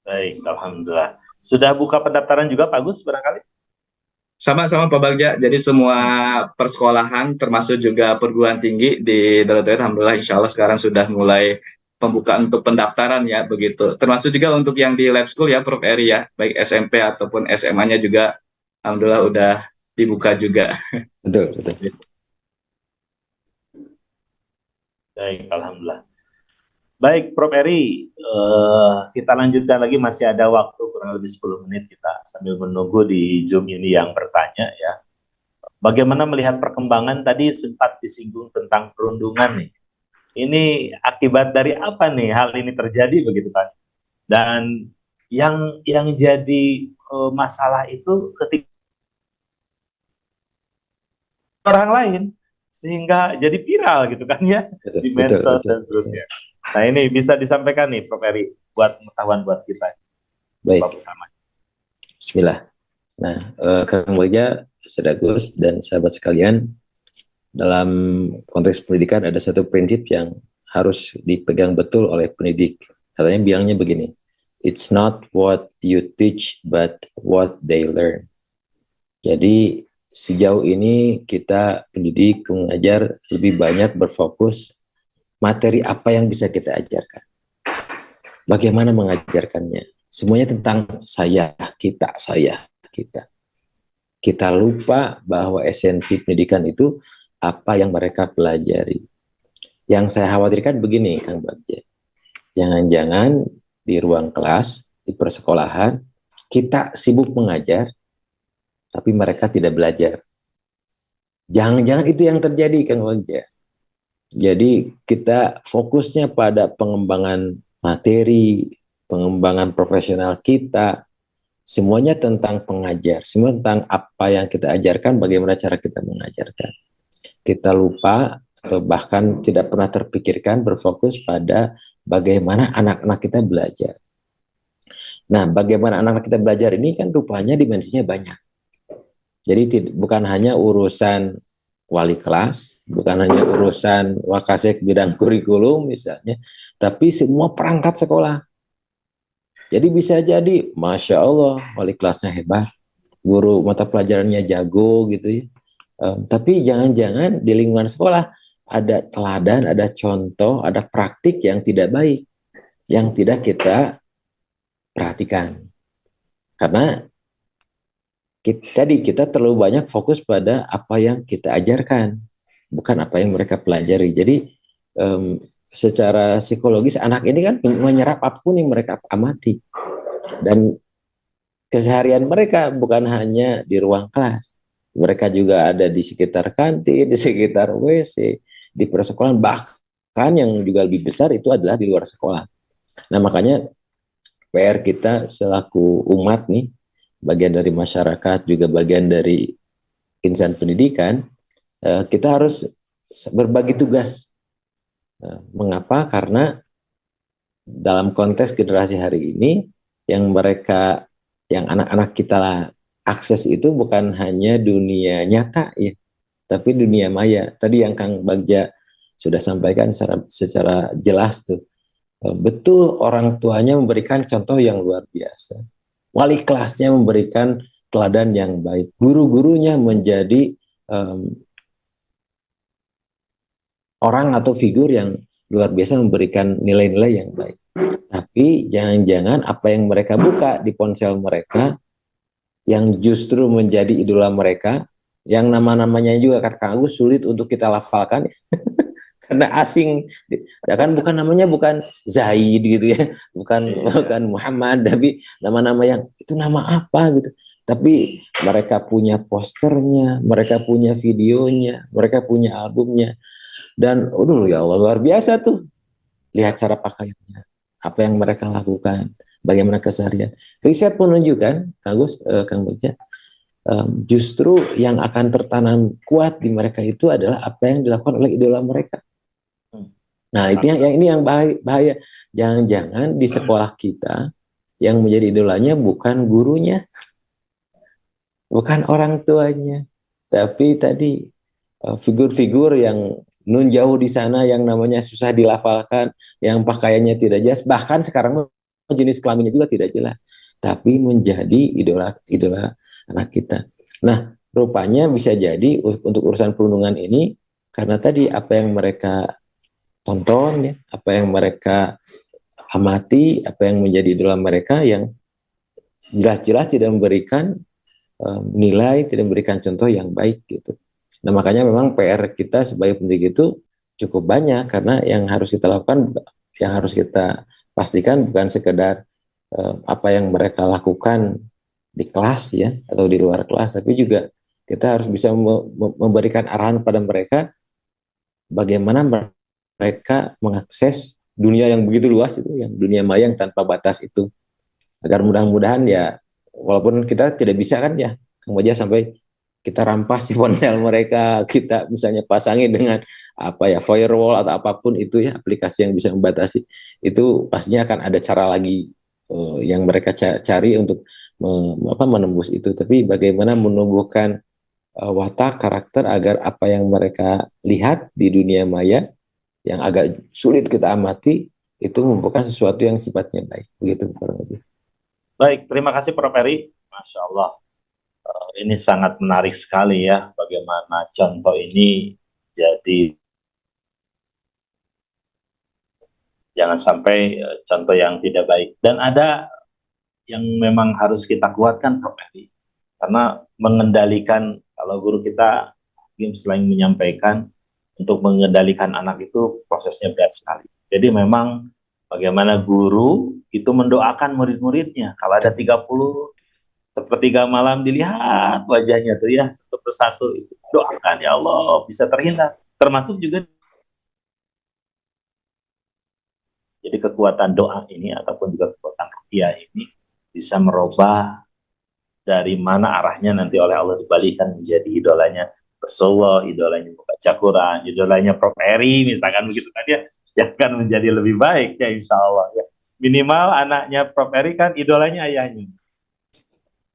Baik, alhamdulillah. Sudah buka pendaftaran juga Pak Gus barangkali? Sama-sama Pak Bagja, jadi semua persekolahan termasuk juga perguruan tinggi di Darut Tauhid alhamdulillah insya Allah sekarang sudah mulai pembukaan untuk pendaftaran ya, begitu. Termasuk juga untuk yang di lab school ya Prof. Eri ya, baik SMP ataupun SMA-nya juga alhamdulillah udah dibuka juga. Betul, betul. Baik, alhamdulillah. Baik, Prof. Eri, kita lanjutkan lagi, masih ada waktu kurang lebih 10 menit kita sambil menunggu di Zoom ini yang bertanya ya. Bagaimana melihat perkembangan tadi sempat disinggung tentang perundungan nih. Ini akibat dari apa nih hal ini terjadi begitu kan? Dan yang jadi masalah itu ketika orang lain sehingga jadi viral gitu kan ya Betul, di betul, medsos betul, dan betul. seterusnya. Nah ini bisa disampaikan nih Prof. Eri buat pengetahuan buat kita. Baik, Bab utama. Bismillah. Nah, Kang Bagja, Ustaz Agus, dan sahabat sekalian, dalam konteks pendidikan ada satu prinsip yang harus dipegang betul oleh pendidik. Katanya bilangnya begini, it's not what you teach, but what they learn. Jadi sejauh ini kita pendidik, pengajar lebih banyak berfokus materi apa yang bisa kita ajarkan. Bagaimana mengajarkannya. Semuanya tentang saya, kita, kita. Kita lupa bahwa esensi pendidikan itu apa yang mereka pelajari. Yang saya khawatirkan begini, Kang Bagja. Jangan-jangan di ruang kelas, di persekolahan, kita sibuk mengajar, tapi mereka tidak belajar. Jangan-jangan itu yang terjadi, Kang Bagja. Jadi kita fokusnya pada pengembangan materi, pengembangan profesional kita, semuanya tentang pengajar, semua tentang apa yang kita ajarkan, bagaimana cara kita mengajarkan. Kita lupa atau bahkan tidak pernah terpikirkan berfokus pada bagaimana anak-anak kita belajar. Nah, bagaimana anak-anak kita belajar ini kan rupanya dimensinya banyak. Jadi bukan hanya urusan wali kelas, bukan hanya urusan wakasek bidang kurikulum misalnya, tapi semua perangkat sekolah. Jadi bisa jadi, Masya Allah, wali kelasnya hebat, guru mata pelajarannya jago gitu ya. Tapi jangan-jangan di lingkungan sekolah ada teladan, ada contoh, ada praktik yang tidak baik, yang tidak kita perhatikan. Karena kita terlalu banyak fokus pada apa yang kita ajarkan, bukan apa yang mereka pelajari. Jadi secara psikologis anak ini kan menyerap apapun yang mereka amati. Dan keseharian mereka bukan hanya di ruang kelas. Mereka juga ada di sekitar kantin, di sekitar WC, di persekolahan, bahkan yang juga lebih besar itu adalah di luar sekolah. Nah makanya PR kita selaku umat nih, bagian dari masyarakat, juga bagian dari insan pendidikan, kita harus berbagi tugas. Mengapa? Karena dalam konteks generasi hari ini, yang anak-anak kita akses itu bukan hanya dunia nyata ya, tapi dunia maya. Tadi yang Kang Bagja sudah sampaikan secara jelas tuh. Betul, orang tuanya memberikan contoh yang luar biasa. Wali kelasnya memberikan teladan yang baik. Guru-gurunya menjadi orang atau figur yang luar biasa memberikan nilai-nilai yang baik. Tapi jangan-jangan apa yang mereka buka di ponsel mereka yang justru menjadi idola mereka, yang nama-namanya juga kata Kang Agus sulit untuk kita lafalkan karena asing. Ya kan bukan Zaid gitu ya, bukan Muhammad, tapi nama-nama yang itu nama apa gitu. Tapi mereka punya posternya, mereka punya videonya, mereka punya albumnya. Dan ya Allah luar biasa tuh. Lihat cara pakaiannya, apa yang mereka lakukan, bagaimana keseharian. Riset menunjukkan, Kang Bagja, justru yang akan tertanam kuat di mereka itu adalah apa yang dilakukan oleh idola mereka. Nah, itu yang bahaya. Jangan-jangan di sekolah kita yang menjadi idolanya bukan gurunya, bukan orang tuanya, tapi tadi figur-figur yang nun jauh di sana yang namanya susah dilafalkan, yang pakaiannya tidak jelas, bahkan sekarang jenis kelaminnya juga tidak jelas, tapi menjadi idola anak kita. Nah, rupanya bisa jadi untuk urusan perundungan ini karena tadi apa yang mereka tonton, ya, apa yang mereka amati, apa yang menjadi idola mereka yang jelas-jelas tidak memberikan nilai, tidak memberikan contoh yang baik gitu. Nah makanya memang PR kita sebagai pendidik itu cukup banyak karena yang harus kita lakukan, yang harus kita pastikan bukan sekedar apa yang mereka lakukan di kelas ya atau di luar kelas, tapi juga kita harus bisa memberikan arahan pada mereka bagaimana mereka mengakses dunia yang begitu luas itu, yang dunia maya yang tanpa batas itu, agar mudah-mudahan ya walaupun kita tidak bisa kan ya Kang Bagja sampai kita rampas si ponsel mereka, kita misalnya pasangi dengan apa ya, firewall atau apapun itu ya, aplikasi yang bisa membatasi, itu pastinya akan ada cara lagi yang mereka cari untuk menembus itu. Tapi bagaimana menumbuhkan watak karakter agar apa yang mereka lihat di dunia maya yang agak sulit kita amati itu merupakan sesuatu yang sifatnya baik. Begitu kurang lebih. Baik, terima kasih Prof. Eri. Masya Allah. Ini sangat menarik sekali ya, bagaimana contoh ini jadi jangan sampai contoh yang tidak baik. Dan ada yang memang harus kita kuatkan, Prof. Eri. Karena mengendalikan, kalau guru kita selain menyampaikan, untuk mengendalikan anak itu prosesnya berat sekali. Jadi memang bagaimana guru itu mendoakan murid-muridnya. Kalau ada 30, sepertiga malam dilihat wajahnya tuh ya, satu persatu itu. Doakan ya Allah bisa terhindar. Termasuk juga jadi kekuatan doa ini ataupun juga kekuatan ruqyah ini bisa merubah dari mana arahnya nanti oleh Allah dibalikan menjadi idolanya Rasulullah, idolanya membaca Quran, idolanya Prof. Eri misalkan begitu kan ya, yang akan menjadi lebih baik ya insya Allah ya. Minimal anaknya Prof. Eri kan idolanya ayahnya.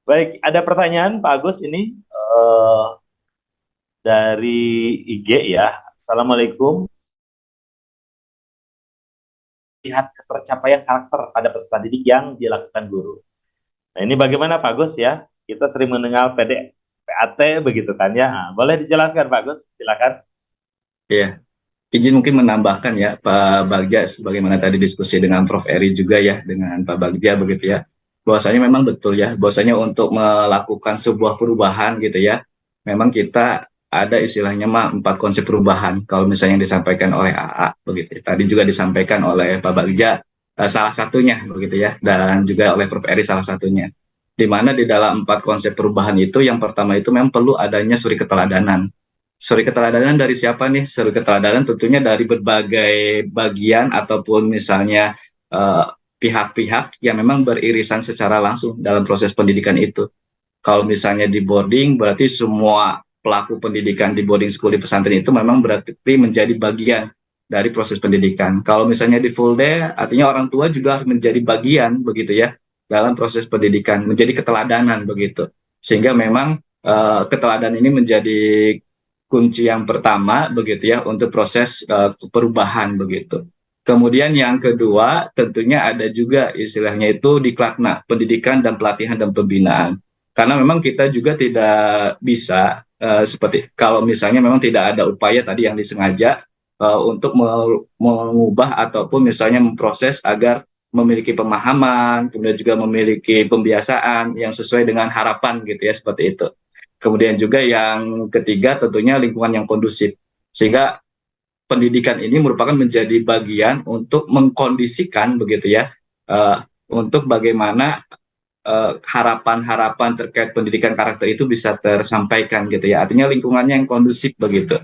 Baik, ada pertanyaan Pak Agus ini dari IG ya. Assalamualaikum. Lihat ketercapaian karakter pada peserta didik yang dilakukan guru. Nah ini bagaimana Pak Agus ya? Kita sering mendengar PAT begitu kan ya. Nah, boleh dijelaskan Pak Agus? Silakan. Iya, izin mungkin menambahkan ya Pak Bagja, sebagaimana tadi diskusi dengan Prof. Eri juga ya, dengan Pak Bagja begitu ya. Bahwasanya memang betul ya, bahwasanya untuk melakukan sebuah perubahan gitu ya, memang kita ada istilahnya 4 konsep perubahan. Kalau misalnya yang disampaikan oleh AA begitu, tadi juga disampaikan oleh Pak Bagja salah satunya begitu ya, dan juga oleh Prof. Eri salah satunya. Di mana di dalam 4 konsep perubahan itu, yang pertama itu memang perlu adanya suri keteladanan. Suri keteladanan dari siapa nih? Suri keteladanan tentunya dari berbagai bagian ataupun misalnya pihak-pihak yang memang beririsan secara langsung dalam proses pendidikan itu. Kalau misalnya di boarding, berarti semua pelaku pendidikan di boarding school di pesantren itu memang berarti menjadi bagian dari proses pendidikan. Kalau misalnya di full day, artinya orang tua juga harus menjadi bagian begitu ya dalam proses pendidikan, menjadi keteladanan begitu. Sehingga memang keteladanan ini menjadi kunci yang pertama begitu ya untuk proses perubahan begitu. Kemudian yang kedua tentunya ada juga istilahnya itu diklatna, pendidikan dan pelatihan dan pembinaan. Karena memang kita juga tidak bisa seperti kalau misalnya memang tidak ada upaya tadi yang disengaja untuk mengubah ataupun misalnya memproses agar memiliki pemahaman, kemudian juga memiliki pembiasaan yang sesuai dengan harapan gitu ya, seperti itu. Kemudian juga yang ketiga tentunya lingkungan yang kondusif. Sehingga pendidikan ini merupakan menjadi bagian untuk mengkondisikan begitu ya, untuk bagaimana harapan-harapan terkait pendidikan karakter itu bisa tersampaikan gitu ya. Artinya lingkungannya yang kondusif begitu.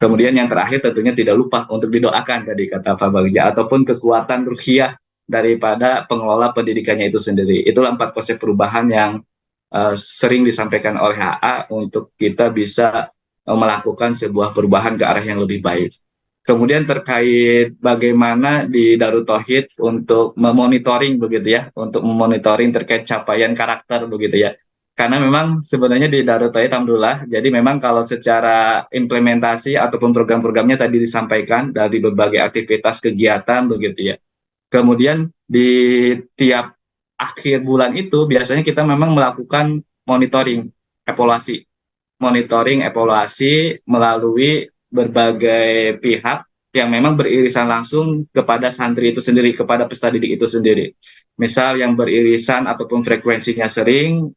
Kemudian yang terakhir tentunya tidak lupa untuk didoakan tadi kata Pak Bagja, ataupun kekuatan ruhiyah daripada pengelola pendidikannya itu sendiri. Itulah 4 konsep perubahan yang sering disampaikan oleh HA untuk kita bisa melakukan sebuah perubahan ke arah yang lebih baik. Kemudian terkait bagaimana di Darut Tauhid untuk memonitoring begitu ya, untuk memonitoring terkait capaian karakter begitu ya. Karena memang sebenarnya di Darut Tauhid alhamdulillah, jadi memang kalau secara implementasi ataupun program-programnya tadi disampaikan dari berbagai aktivitas kegiatan begitu ya. Kemudian di tiap akhir bulan itu biasanya kita memang melakukan monitoring, evaluasi melalui berbagai pihak yang memang beririsan langsung kepada santri itu sendiri, kepada peserta didik itu sendiri. Misal yang beririsan ataupun frekuensinya sering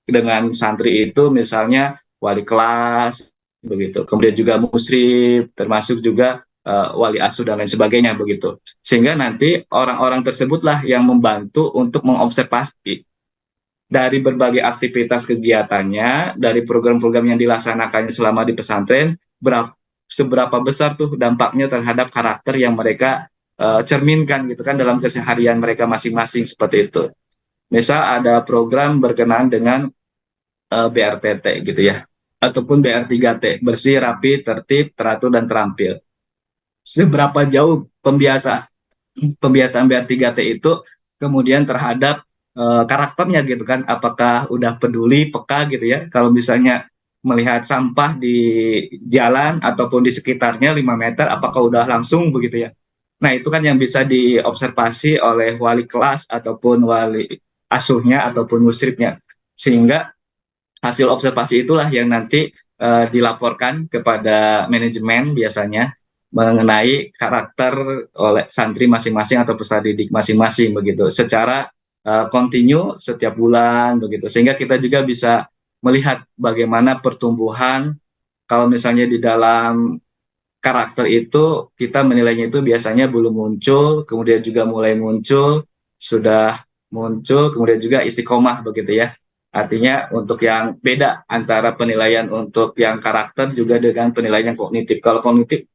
dengan santri itu misalnya wali kelas, begitu. Kemudian juga musyrif, termasuk juga wali asuh dan lain sebagainya begitu. Sehingga nanti orang-orang tersebutlah yang membantu untuk mengobservasi dari berbagai aktivitas kegiatannya, dari program-program yang dilaksanakannya selama di pesantren, seberapa besar tuh dampaknya terhadap karakter yang mereka cerminkan gitu kan dalam keseharian mereka masing-masing seperti itu. Misal ada program berkenaan dengan BRTT gitu ya, ataupun BR3T, bersih, rapi, tertib, teratur, dan terampil. Seberapa jauh pembiasaan BR3T itu kemudian terhadap karakternya gitu kan, apakah udah peduli, peka gitu ya, kalau misalnya melihat sampah di jalan ataupun di sekitarnya 5 meter, apakah udah langsung begitu ya. Nah, itu kan yang bisa diobservasi oleh wali kelas ataupun wali asuhnya ataupun musyrifnya. Sehingga hasil observasi itulah yang nanti dilaporkan kepada manajemen biasanya mengenai karakter oleh santri masing-masing atau peserta didik masing-masing begitu. Secara kontinu setiap bulan begitu. Sehingga kita juga bisa melihat bagaimana pertumbuhan kalau misalnya di dalam karakter itu kita menilainya itu biasanya belum muncul, kemudian juga mulai muncul, sudah muncul, kemudian juga istiqomah begitu ya. Artinya untuk yang beda antara penilaian untuk yang karakter juga dengan penilaian yang kognitif. Kalau kognitif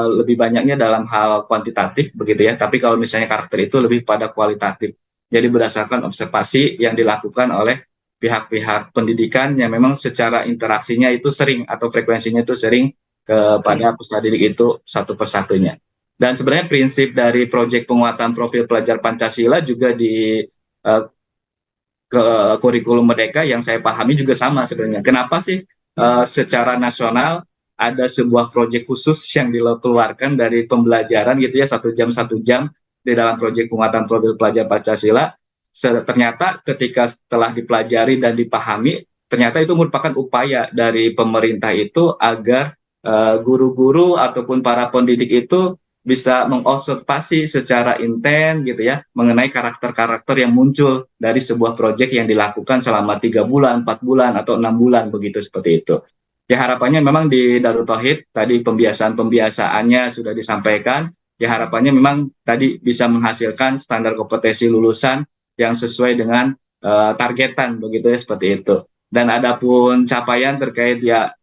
lebih banyaknya dalam hal kuantitatif begitu ya, tapi kalau misalnya karakter itu lebih pada kualitatif. Jadi berdasarkan observasi yang dilakukan oleh pihak-pihak pendidikan yang memang secara interaksinya itu sering atau frekuensinya itu sering kepada peserta didik itu satu persatunya. Dan sebenarnya prinsip dari proyek penguatan profil pelajar Pancasila juga di ke kurikulum Merdeka yang saya pahami juga sama sebenarnya. Kenapa sih secara nasional ada sebuah proyek khusus yang dikeluarkan dari pembelajaran gitu ya, 1 jam di dalam proyek penguatan profil pelajar Pancasila. Ternyata ketika setelah dipelajari dan dipahami, ternyata itu merupakan upaya dari pemerintah itu agar guru-guru ataupun para pendidik itu bisa mengobservasi secara intens gitu ya mengenai karakter-karakter yang muncul dari sebuah proyek yang dilakukan selama 3 bulan, 4 bulan atau 6 bulan begitu, seperti itu. Ya harapannya memang di Darut Tauhid tadi pembiasaannya sudah disampaikan. Ya harapannya memang tadi bisa menghasilkan standar kompetensi lulusan yang sesuai dengan targetan begitu ya, seperti itu. Dan adapun capaian terkait ya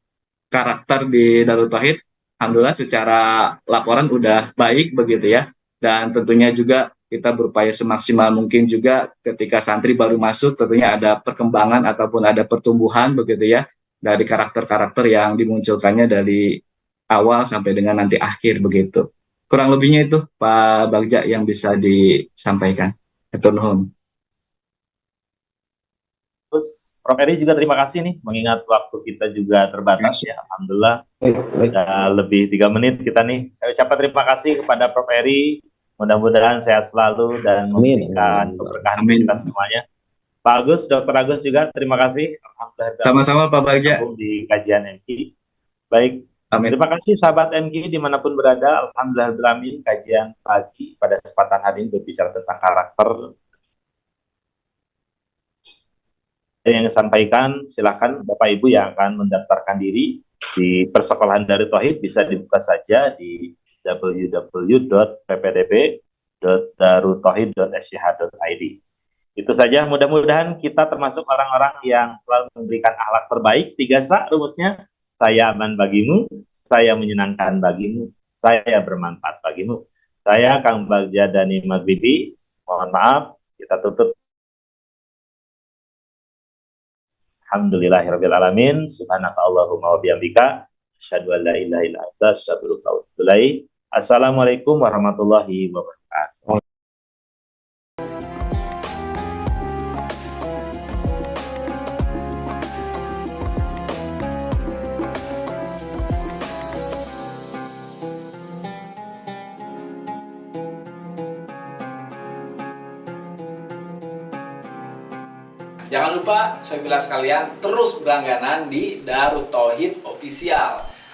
karakter di Darut Tauhid, alhamdulillah secara laporan udah baik begitu ya. Dan tentunya juga kita berupaya semaksimal mungkin juga ketika santri baru masuk, tentunya ada perkembangan ataupun ada pertumbuhan begitu ya dari karakter-karakter yang dimunculkannya dari awal sampai dengan nanti akhir begitu. Kurang lebihnya itu Pak Bagja yang bisa disampaikan. Hatur nuhun. Terus Prof. Eri juga terima kasih nih, mengingat waktu kita juga terbatas ya. Alhamdulillah sudah lebih 3 menit kita nih. Saya ucapkan terima kasih kepada Prof. Eri. Mudah-mudahan sehat selalu dan memberikan keberkahan kita semuanya. Pak Agus, Dr. Agus juga terima kasih. Alhamdulillah. Sama-sama Pak Bagja. Di kajian MG. Baik. Amin. Terima kasih sahabat MG dimanapun berada. Alhamdulillah kajian pagi pada kesempatan hari ini berbicara tentang karakter. Yang disampaikan, silakan Bapak Ibu yang akan mendaftarkan diri di Persekolahan Darut Tauhid bisa dibuka saja di www.ppdb.darutauhid.sch.id. Itu saja, mudah-mudahan kita termasuk orang-orang yang selalu memberikan akhlak terbaik. 3 rumusnya, saya aman bagimu, saya menyenangkan bagimu, saya bermanfaat bagimu. Saya Kang Bagja Dani Maghribi, mohon maaf, kita tutup. Alhamdulillahirrabbilalamin. Subhanakallahumma wa bihamdika. Asyhadu an la ilaha illa anta astaghfiruka wa atubu ilaik. Assalamualaikum warahmatullahi wabarakatuh. Jangan lupa, saya bilang sekalian, terus berlangganan di Darut Tauhid Official.